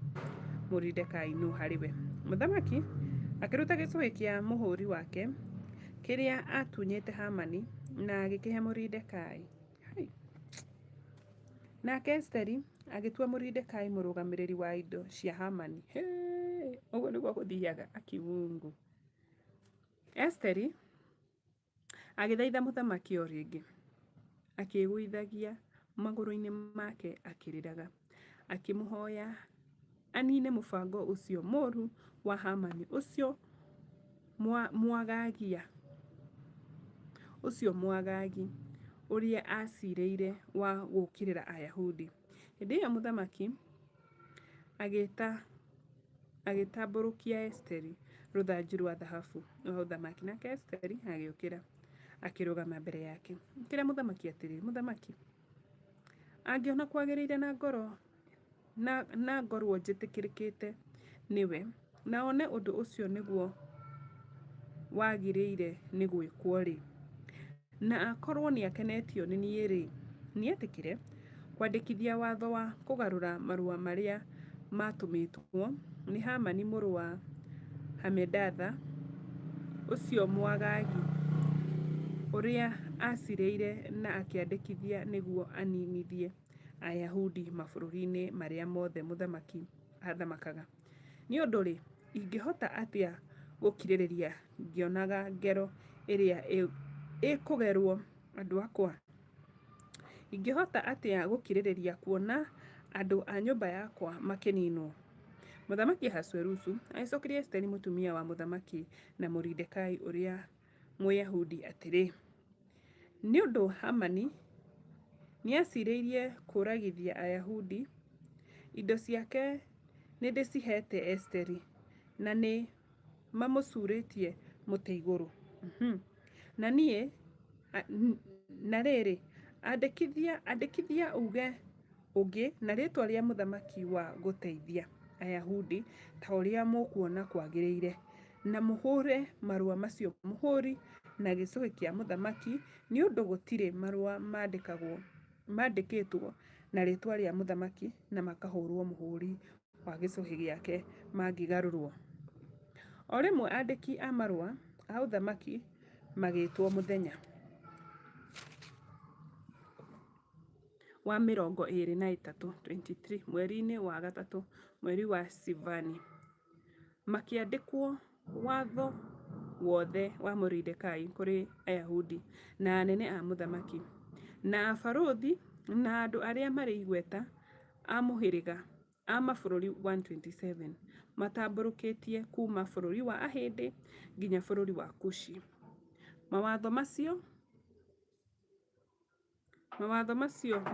Speaker 1: Moridekai nũ harĩ we. Mũthamaki akĩruta gĩcũhĩ kĩa mũhũri wake kĩrĩa atunyĩte Hamani na agĩkĩhe Moridekai. Nake Esteri agĩtua Moridekai mũrũgamĩrĩri wa indo cia Hamani. Ũguo nĩguo gũthiaga akiungu. Esteri agĩthaitha mũthamaki o rĩngĩ, akĩĩgũithagia magũrũ-inĩ make akĩrĩraga, akĩmũhoya anine mũbango ũcio mũru wa Hamani, ũcio mwagagi ũrĩa acirĩire wa gũkĩrĩra Ayahudi. Hĩndĩ ĩyo mũthamaki agĩtambũrũkia Esteri rũthanju rwa thahabu rwa ũthamaki, nake Esteri agĩũkĩra akĩrũgama mbere yake. Kĩrĩa mũthamaki atĩrĩ, mũthamaki angĩona kwagĩrĩire na ngorwo njĩtĩkĩrĩkĩte nĩwe, na one ũndũ ũcio nĩguo wagĩrĩire nĩ gwĩkwo rĩ, na akorwo nĩakenetio nĩ niĩ rĩ, nĩetĩkĩre kwandĩkithia watho wa kũgarũra marũa marĩa matũmĩtwo nĩ Hamani mũrũ wa Hamedatha, ũcio mwagagi ũrĩa acirĩire na akĩandĩkithia nĩguo aninithie Ayahudi mabũrũri-inĩ marĩa mothe mũthamaki athamakaga. Nĩ ũndũ rĩ, ingĩhota atĩa gũkirĩrĩria ngĩonaga ngero ĩrĩa ĩkũgerwo andũ akwa? Ingĩhota atĩa gũkirĩrĩria kuona andũ a nyũmba yakwa makĩninwo? Mũthamaki Ahasuerusu agĩcokeria Esteri mũtumia wa mũthamaki na Moridekai ũrĩa Mũyahudi atĩrĩ, nĩ ũndũ Hamani nĩacirĩirie kũragithia Ayahudi, indo ciake nĩndĩcihete Esteri na nĩ mamũcurĩtie mũtĩ igũrũ. Na niĩ na rĩrĩ, andĩkithia uge ũngĩ na rĩtwa rĩa mũthamaki wa gũteithia Ayahudi ta ũrĩa mũkuona kwagĩrĩire, na mũhũre marũa macio mũhũri na gĩcũhĩ kĩa mũthamaki, nĩ ũndũ gũtirĩ marũa mandĩkĩtwo na rĩtwa rĩa mũthamaki na makahũrwo mũhũri wa gĩcũhĩ gĩake mangĩgarũrwo. O rĩmwe andĩki a marũa a ũthamaki magĩtwo mũthenya wa 23 mweri-inĩ wa gatatũ mweri wa Sivani, makĩandĩkwo watho wothe wa Moridekai kũrĩ Ayahudi na anene a mũthamaki na abarũthi na andũ arĩa marĩ igweta a mũhĩrĩga a mabũrũri 127 matambũrũkĩtie kuma bũrũri wa Ahĩndĩ nginya bũrũri wa Kushi. Mawatho macio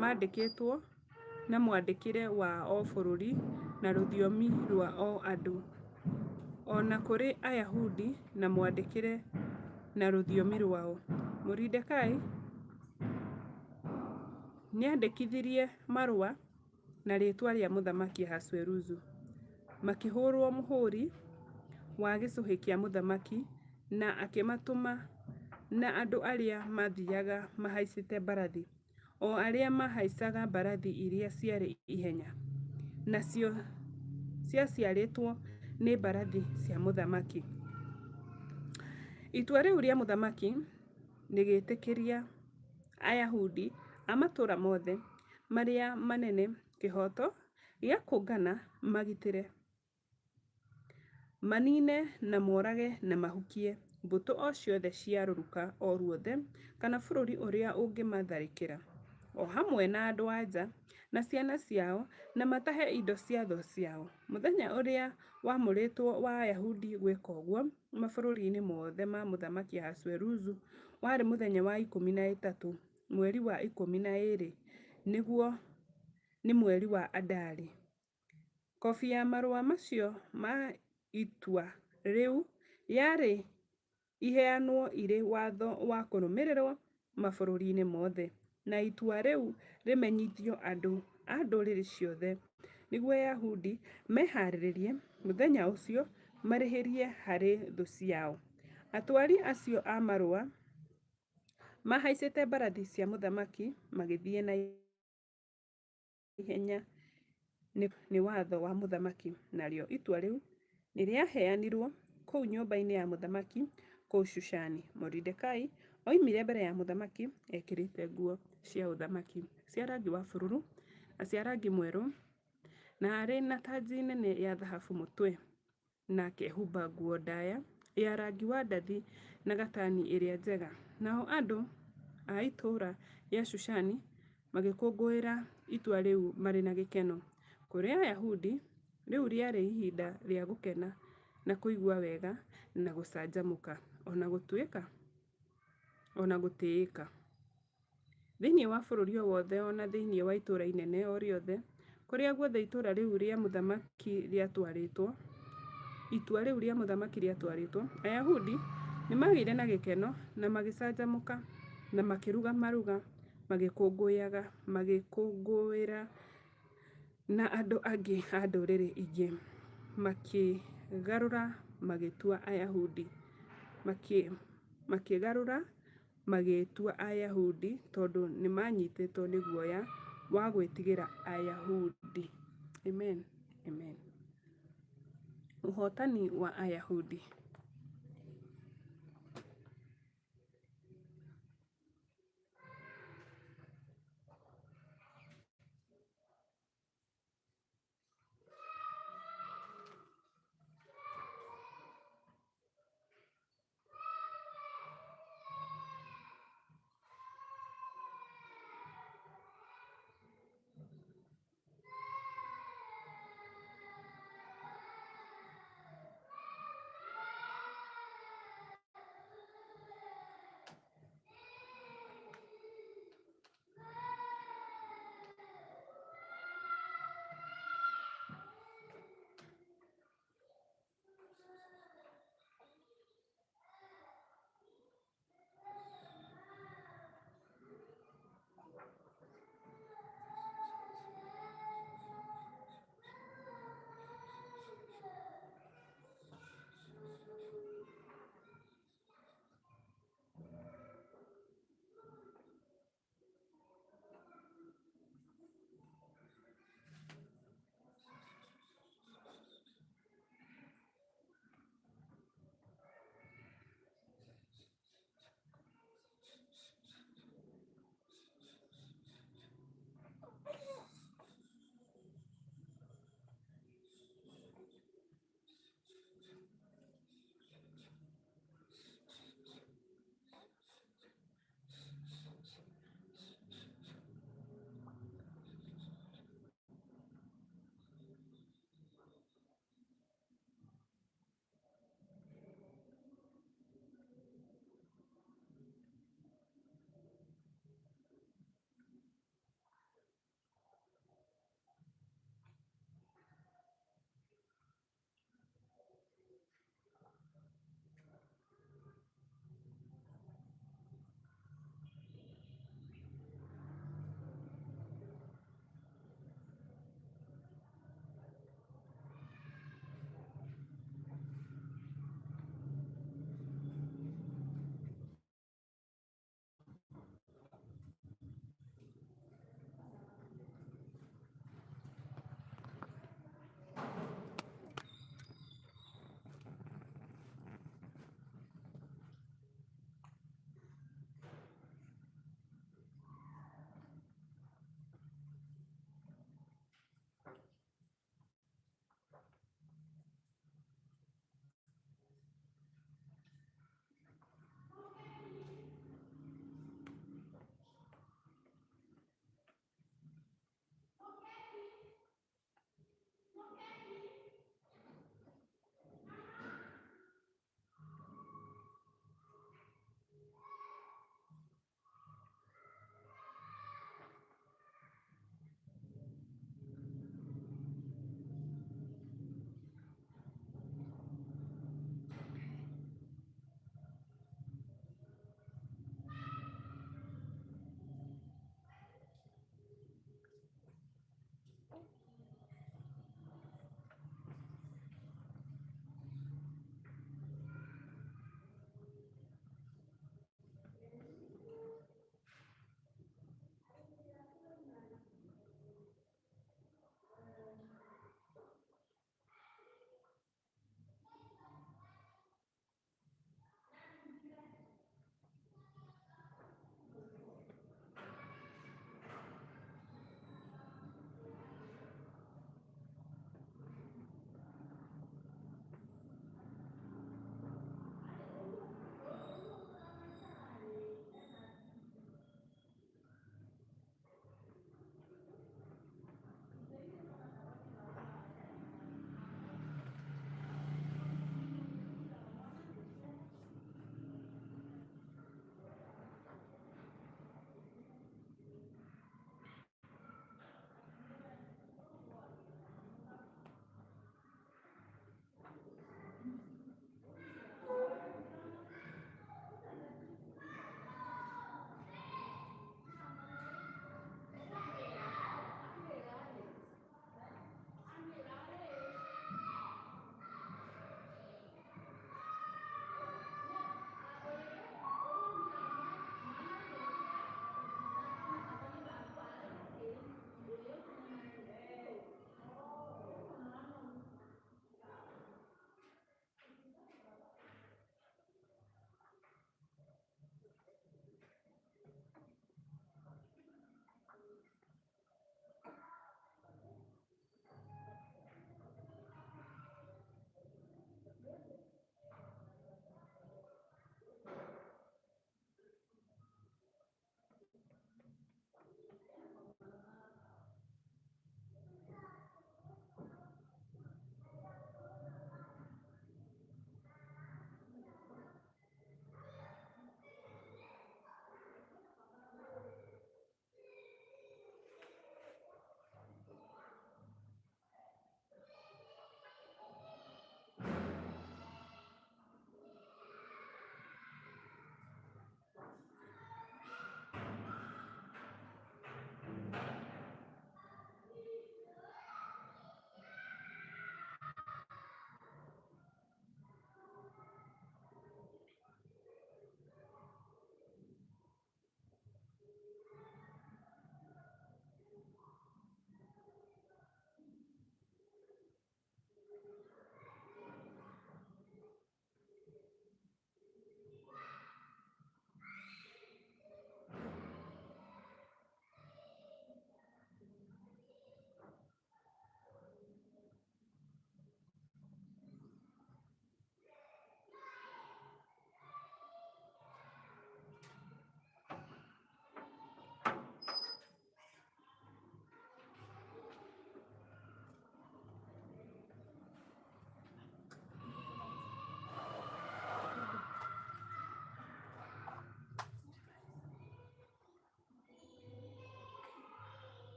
Speaker 1: mandĩkĩtwo na mwandĩkĩre wa o bũrũri na rũthiomi rwa o andũ, ona kũrĩ Ayahudi na mwandĩkĩre na rũthiomi rwao. Moridekai nĩandĩkithirie marũa na rĩtwa rĩa mũthamaki Ahasuerusu, makĩhũrwo mũhũri wa gĩcũhĩ kĩa mũthamaki na akĩmatũma na andũ arĩa mathiaga mahaicĩte mbarathi, o arĩa mahaicaga mbarathi iria ciarĩ ihenya, nacio ciaciarĩtwo nĩ mbarathi cia mũthamaki. Itua rĩu rĩa mũthamaki nĩgĩtĩkĩria Ayahudi a matũũra mothe marĩa manene kĩhoto gĩa kũngana magitĩre, manine na morage na mahukie mbũtũ o ciothe cia rũruka o ruothe kana bũrũri ũrĩa ũngĩmatharĩkĩra, o hamwe na andũ anja na ciana ciao, na matahe indo cia thũ ciao. Mũthenya ũrĩa wamũrĩtwo wa Ayahudi gwĩka ũguo mabũrũri-inĩ mothe ma mũthamaki Ahasuerusu warĩ mũthenya wa 13 mweri wa 12 nĩguo nĩ mweri wa Adari. Kobi ya marũa macio ma itua rĩu yarĩ iheanwo irĩ watho wa kũrũmĩrĩrwo mabũrũri-inĩ mothe, na itua rĩu rĩmenyithio andũ a ndũrĩrĩ ciothe nĩguo Ayahudi meharĩrĩrie mũthenya ũcio marĩhĩrie harĩ thũ ciao. Atwari acio a marũa mahaicĩte mbarathi cia mũthamaki magĩthiĩ na ihenya nĩ watho wa mũthamaki, narĩo itua rĩu nĩrĩaheanirwo kũu nyũmba-inĩ ya mũthamaki kũu Shushani. Mordekai oimire mbere ya mũthamaki ekĩrĩte nguo cia ũthamaki cia rangi wa bururu na cia rangi mwerũ, na arĩ na tanji nene ya thahabu mũtwe, na akehumba nguo ndaya ya rangi wa ndathi na gatani ĩrĩa njega. Nao andũ a itũũra rĩa Shushani magĩkũngũĩra itua rĩu marĩ na gĩkeno. Kũrĩ Ayahudi rĩu rĩarĩ ihinda rĩa gũkena na kũigua wega na gũcanjamũka, ona gũtĩĩka. Thĩinĩ wa bũrũri o wothe, ona thĩinĩ wa itũũra inene o rĩothe, kũrĩa guothe itũũra rĩu rĩa mũthamaki rĩatwarĩtwo, itua rĩu rĩa mũthamaki rĩatwarĩtwo, Ayahudi nĩmagĩire na gĩkeno na magĩcanjamũka na makĩruga maruga magĩkũngũĩra na andũ angĩ a ndũrĩrĩ ingĩ makĩgarũra magĩtua Ayahudi tondũ nĩmanyitĩtwo nĩ guoya wa gwĩtigĩra Ayahudi. Amen, amen. Ũhotani wa Ayahudi.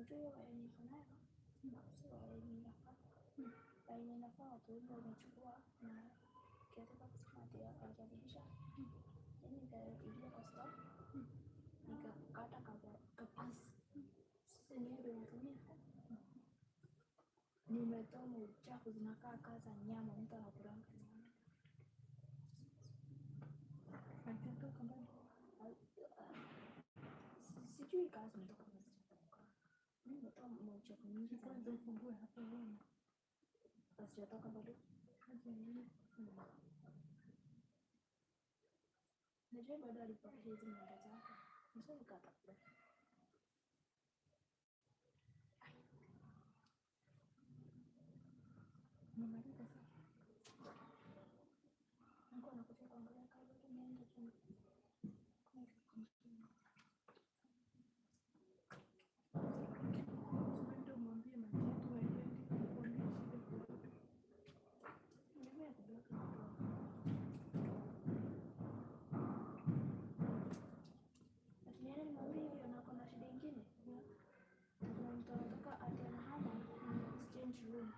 Speaker 2: unajua hiyo waya niko nayo sio waya inafaa waya inafaa watu wengi wamechukua na katika kusema ati hawajarudisha. Yaani nikaingia kwa store nikakata kapisi. Sasa ni ndio natumia. Nimetoa uchafu zinakaa kaza nyama, mtu anakuranga nyama. Haijatoka mbali. Sijui kazi imetoka wapi. Nimetoa uchafu mingi kwanza ufungue hapo uone. Sijatoka bado. Kazi yenyewe. Najua bado alipokea hizi mwendo zake. Msio nikata bado. Nimaliza sasa. Niko nakuja kuangalia kazi tunaenda tu. Ndio mwambie matitu aende kuonyesha kurudi. Nimekuja kublock hapo. Atieni mwambie hiyo na kuna shida nyingine. Kuna mtu anataka ati anahama exchange room.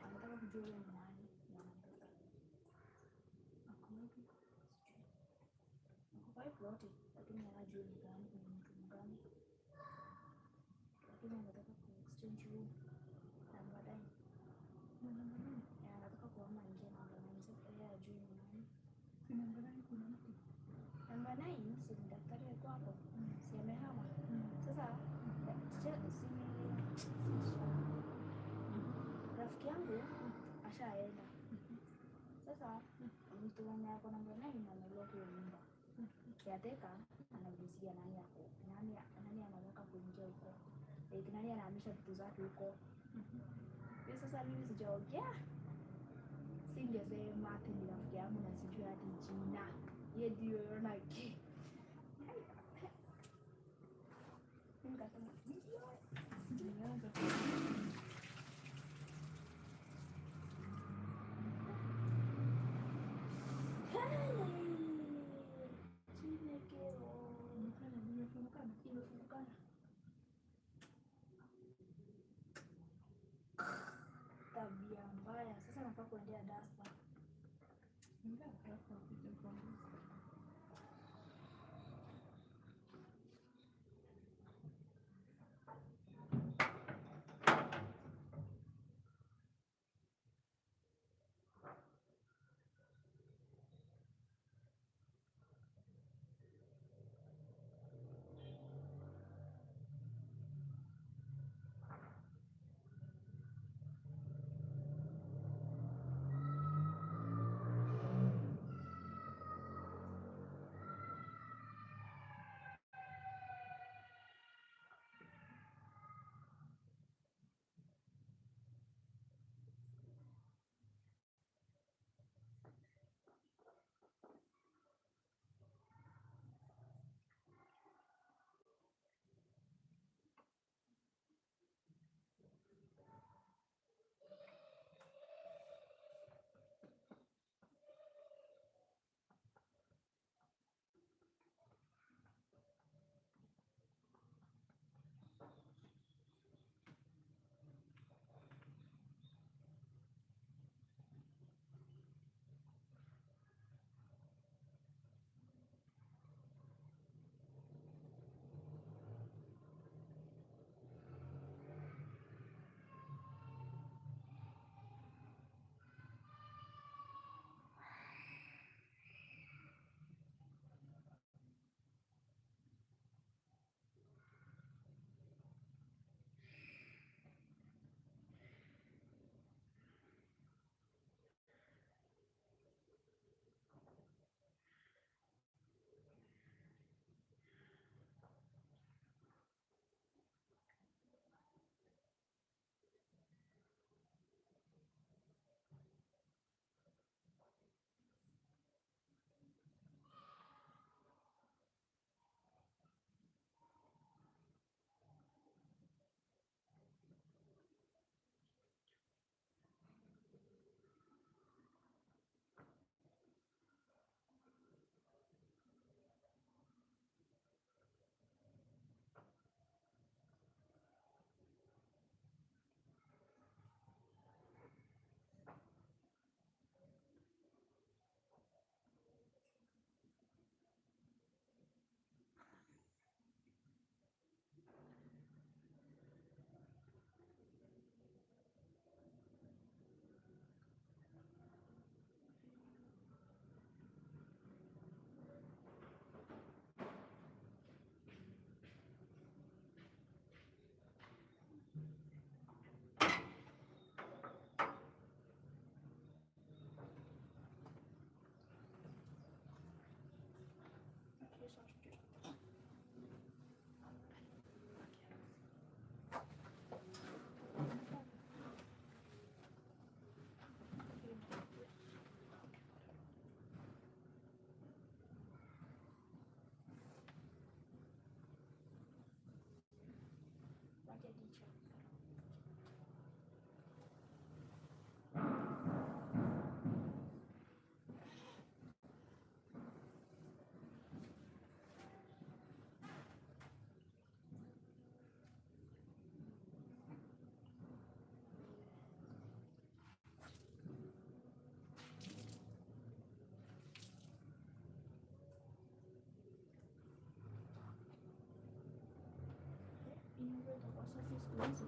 Speaker 2: Anataka kujua wewe ni nani na anataka. Akoje? Kwa hiyo wote lakini anajua ni gani ni mtu mgani. Lakini anataka ku exchange room na baadaye. Anataka kuhama nje na anamsema yeye ajui ni nani. Namba 9 kuna mtu. Namba 9 si daktari alikuwa hapo. Si amehama. Sasa rafiki yangu ashaenda. Sasa mtu mwenye ako namba 9 amelock hiyo nyumba. Kiateka anaulizia nani hapo. Nani anataka kuingia huko. Nani anahamisha vitu zake huko. Sasa mimi sijaongea. Singesema ati ni rafiki yangu na sijui hadi jina. Yeye ndio yona ki. Nikasema ndio. Tabia mbaya. Sasa nafaa kuendea dasta. Ndio dasta kuja kwa teacher. Hivyo itakuwa safi siku hizi.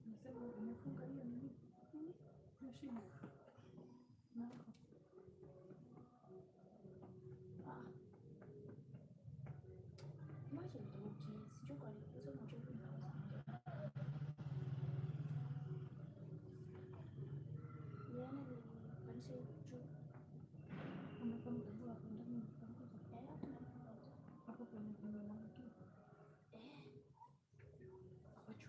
Speaker 1: Nasema umefunga hiyo nini? Hiyo shida. Nako.
Speaker 2: Imagine sijui hizo machozi yaani kanisa juu
Speaker 1: Unafahamu kujua hapo ndani unafahamu hapo kwenye mwanamke. Hapo juu.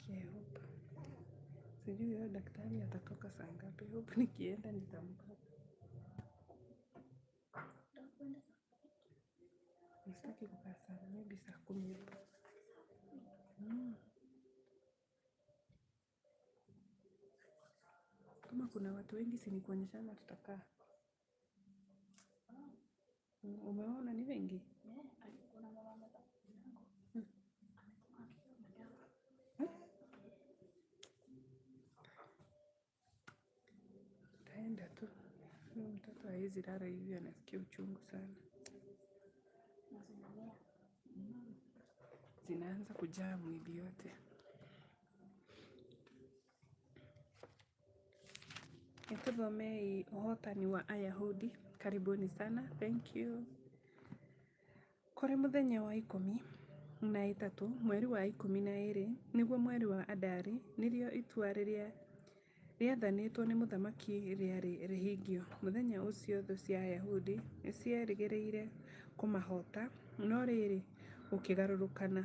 Speaker 1: Okay, Hope. Sijui huyo daktari atatoka saa ngapi. Hope nikienda nitampata. Sitaki kukaa sana, maybe saa 10 hapo. Kama kuna watu wengi si ni kuonyeshana tutakaa. Umeona ni wengi? Taenda tu. Huyo mtoto hawezi lala hivi, anasikia uchungu sana. Zinaanza kujaa mwili yote. Nituthomei ũhotani wa Ayahudi. Karibuni sana. Thank you. Kũrĩ mũthenya wa 13 mweri wa 12 nĩguo mweri wa Adari, nĩrĩo itua rĩrĩa rĩathanĩtwo nĩ mũthamaki rĩarĩ rĩhingio. Mũthenya ũcio thũ cia Ayahudi nĩcierĩgĩrĩire kũmahota, no rĩrĩ gũkĩgarũrũkana.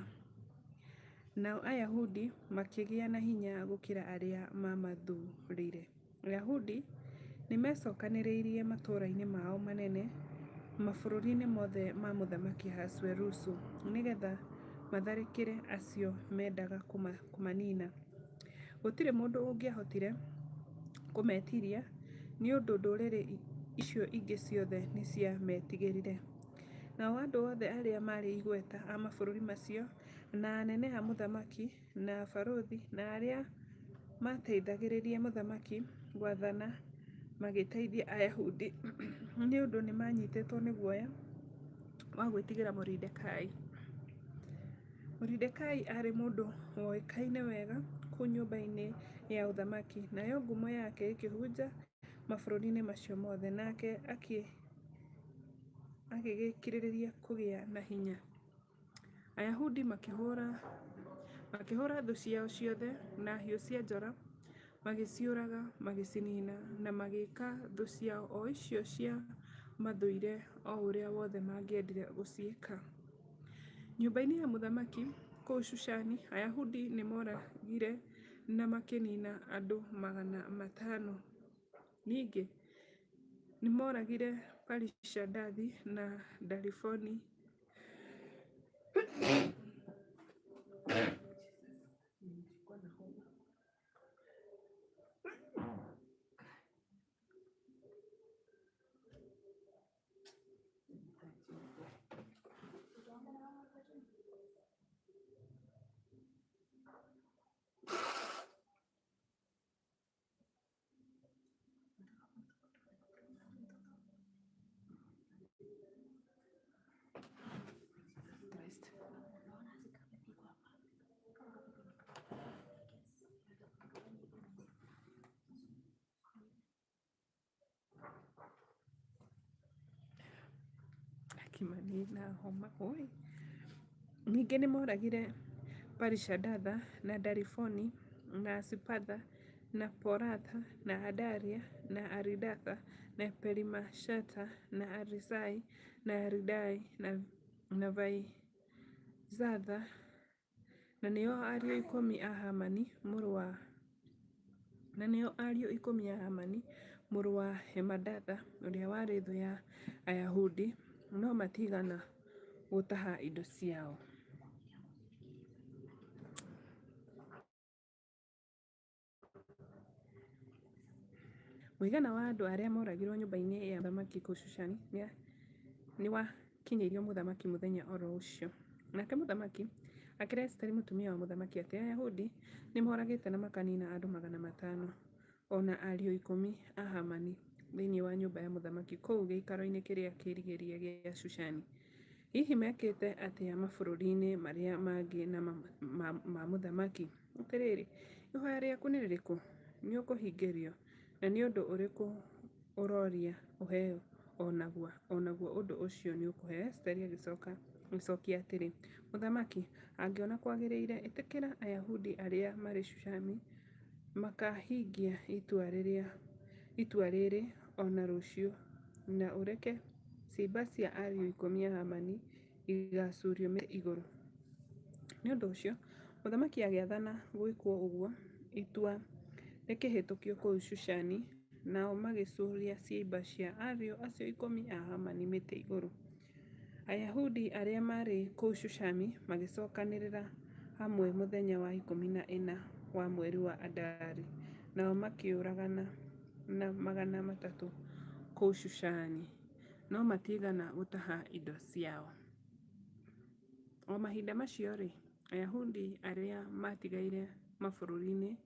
Speaker 1: Nao Ayahudi makĩgĩa na hinya gũkĩra arĩa mamathurire. Ayahudi nĩmecokanĩrĩirie matũũra-inĩ mao manene mabũrũri-inĩ mothe ma mũthamaki Ahasuerusu nĩgetha matharĩkĩre acio mendaga kũmanina. Gũtirĩ mũndũ ũngĩahotire kũmetiria nĩ ũndũ ndũrĩrĩ icio ingĩ ciothe nĩciametigĩrire. Nao andũ othe arĩa marĩ igweta a mabũrũri macio na anene a mũthamaki na barũthi na arĩa mateithagĩrĩria mũthamaki gwathana magĩteithia Ayahudi nĩ ũndũ nĩmanyitĩtwo nĩ guoya wa gwĩtigĩra Moridekai. Moridekai arĩ mũndũ woĩkaine wega kũu nyũmba-inĩ ya ũthamaki, nayo ngumo yake ĩkĩhunja mabũrũri-inĩ macio mothe, nake agĩgĩkirĩrĩria kũgĩa na hinya. Ayahudi makĩhũra thũ ciao ciothe na hiũ cia njora, magĩciũraga, magĩcinina na magĩka thũ ciao o icio cia mathũire o ũrĩa wothe mangĩendire gũciĩka. Nyũmba-inĩ ya mũthamaki kũu Shushani, Ayahudi nĩmoragire na makĩnina andũ 500. Ningĩ nĩmoragire Parishadathi na Dalifoni akimanina homa. Ningĩ nĩmoragire Parishadatha na Dalifoni na Asipatha na Poratha na Adaria na Aridatha na Perimashata na Arisai na Aridai na Vaizatha, na nĩo ariũ 10 a Hamani mũrũ wa Hemedatha ũrĩa warĩ thũ ya Ayahudi, no matigana gũtaha indo ciao. Mũigana wa andũ arĩa moragirwo nyũmba-inĩ ya mũthamaki kũu Shushani nĩwakinyĩirio mũthamaki mũthenya oro ũcio. Nake mũthamaki akĩra Esiteri mũtumia wa mũthamaki atĩ Ayahudi nĩmoragĩte na makanina andũ 500 ona ariũ 10 a Hamani thĩinĩ wa nyũmba ya mũthamaki kũu gĩikaro-inĩ kĩrĩa kĩrigĩrĩrie gĩa Shushani. Hihi mekĩte atĩa mabũrũri-inĩ marĩa mangĩ na ma mũthamaki? Atĩrĩrĩ, ihoya rĩaku nĩ rĩrĩkũ? Nĩ ũkũhingĩrio. Na nĩ ũndũ ũrĩkũ ũroria ũheo onaguo ũndũ ũcio nĩ ũkũheo? Esteri agĩcokia atĩrĩ, mũthamaki, angĩona kwagĩrĩire, ĩtĩkĩra Ayahudi arĩa marĩ Shushani makahingia itua rĩrĩ ona rũciũ, na ũreke ciimba cia ariũ 10 a Hamani igacurio mĩtĩ igũrũ. Nĩ ũndũ ũcio, mũthamaki agĩathana gwĩkwo ũguo. Itua rĩkĩhĩtũkio kũu Shushani, nao magĩcuria ciimba cia ariũ acio 10 a Hamani mĩtĩ igũrũ. Ayahudi arĩa maarĩ kũu Shushani magĩcokanĩrĩra hamwe mũthenya wa 14 wa mweri wa Adari, nao makĩũragana na 300 kũu Shushani, no matiigana gũtaha indo ciao. O mahinda macio-rĩ, Ayahudi arĩa matigaire mabũrũri-inĩ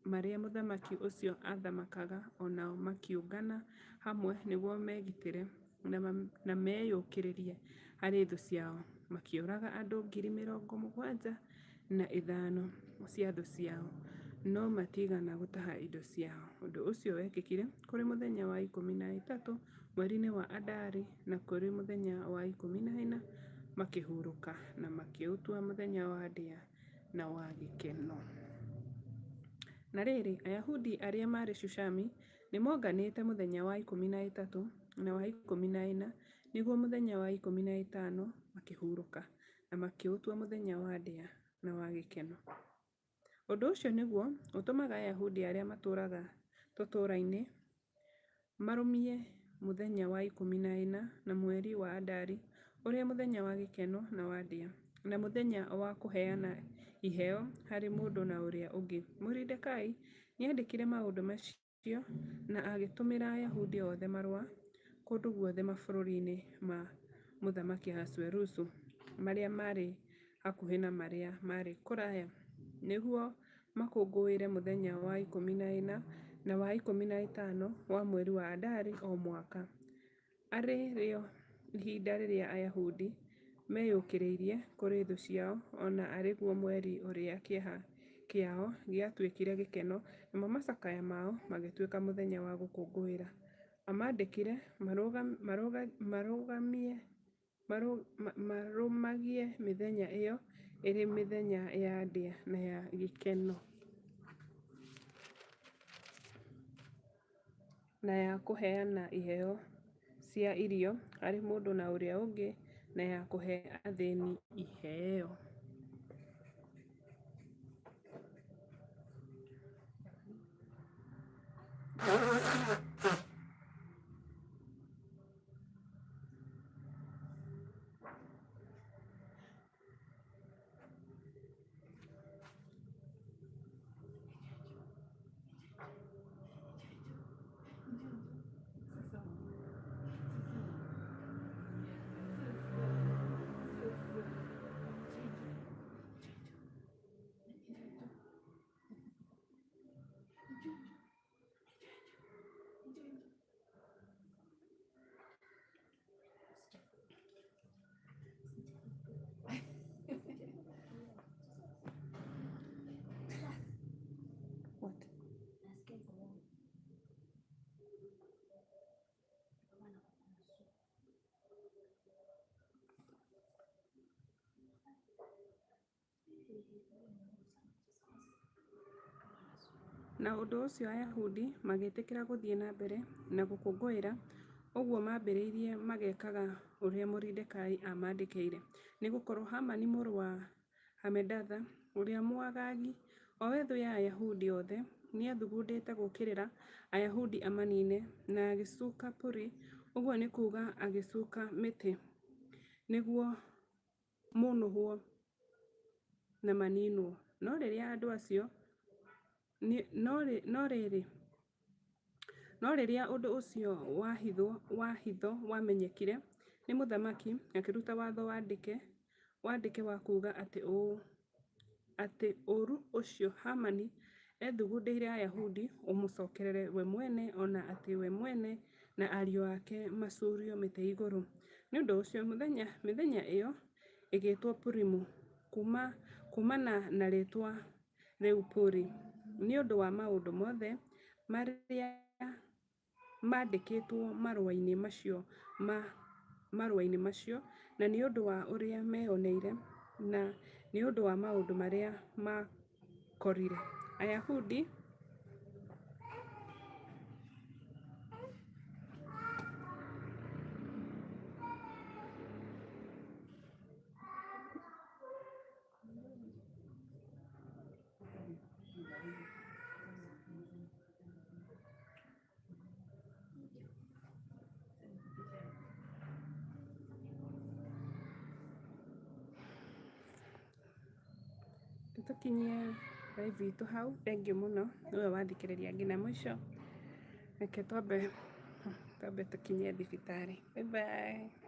Speaker 1: marĩa mũthamaki ũcio athamakaga o nao makĩũngana hamwe nĩguo megitĩre na meyũkĩrĩrie harĩ thũ ciao. Makĩũraga andũ 75,000 cia thũ ciao, no matiigana gũtaha indo ciao. Ũndũ ũcio wekĩkire kũrĩ mũthenya wa 13 mweri-inĩ wa Adari, na kũrĩ mũthenya wa 14 makĩhurũka na makĩũtua mũthenya wa ndĩa na wa gĩkeno. Na rĩrĩ, Ayahudi arĩa maarĩ Shushani nĩ monganĩte mũthenya wa 13 na wa 14 nĩguo mũthenya wa 15 makĩhurũka na makĩũtua mũthenya wa ndĩa na wa gĩkeno. Ũndũ ũcio nĩguo ũtũmaga Ayahudi arĩa matũũraga tũtũũra-inĩ marũmie mũthenya wa 14 na mweri wa Adari ũrĩa mũthenya wa gĩkeno na wa ndĩa, na mũthenya wa kũheana iheo harĩ mũndũ na ũrĩa ũngĩ. Moridekai nĩandĩkire maũndũ macio na agĩtũmĩra Ayahudi othe marũa kũndũ guothe mabũrũri-inĩ ma mũthamaki Ahasuerusu marĩa maarĩ hakuhĩ na marĩa maarĩ kũraya, nĩguo makũngũĩre mũthenya wa 14 na wa 15 wa mweri wa Adari o mwaka, arĩ rĩo ihinda rĩrĩa Ayahudi meyũkĩrĩirie kũrĩ thũ ciao, ona arĩ guo mweri ũrĩa kĩeha kĩao gĩatuĩkire gĩkeno, namo macakaya mao magĩtuĩka mũthenya wa gũkũngũĩra. Amandĩkire marũmagie mĩthenya ĩyo ĩrĩ mĩthenya ya ndĩa na ya gĩkeno na ya kũheana iheo cia irio harĩ mũndũ na ũrĩa ũngĩ na ya kũhe athĩni iheo. Na ũndũ ũcio Ayahudi magĩtĩkĩra gũthiĩ na mbere na gũkũngũĩra ũguo maambĩrĩirie magekaga ũrĩa Moridekai amandĩkĩire, nĩgũkorwo Hamani mũrũ wa Hamedatha ũrĩa Mũagagi, o we thũ ya Ayahudi othe, nĩathugundĩte gũũkĩrĩra Ayahudi amanine na agĩcuka puri, ũguo nĩ kuuga agĩcuka mĩtĩ, nĩguo mũnũhwo na maninwo. No rĩrĩa andũ acio no rĩrĩa ũndũ ũcio wa hitho wamenyekire nĩ mũthamaki, akĩruta watho wandĩke wa kuuga atĩ ũũru ũcio Hamani ethugundĩire Ayahudi ũmũcokerere we mwene, ona atĩ we mwene na ariũ ake macurio mĩtĩ igũrũ. Nĩ ũndũ ũcio mĩthenya ĩyo ĩgĩtwo Purimu, kumana na rĩtwa rĩu Puri, nĩ ũndũ wa maũndũ mothe marĩa mandĩkĩtwo marũa-inĩ macio, na nĩ ũndũ wa ũrĩa meyoneire, na nĩ ũndũ wa maũndũ marĩa makorire. Ayahudi tũkinyie live itũ hau. Thengiũ mũno nĩwe wathikĩrĩria nginya mũico. Reke twambe tũkinyie thibitarĩ. Bye bye.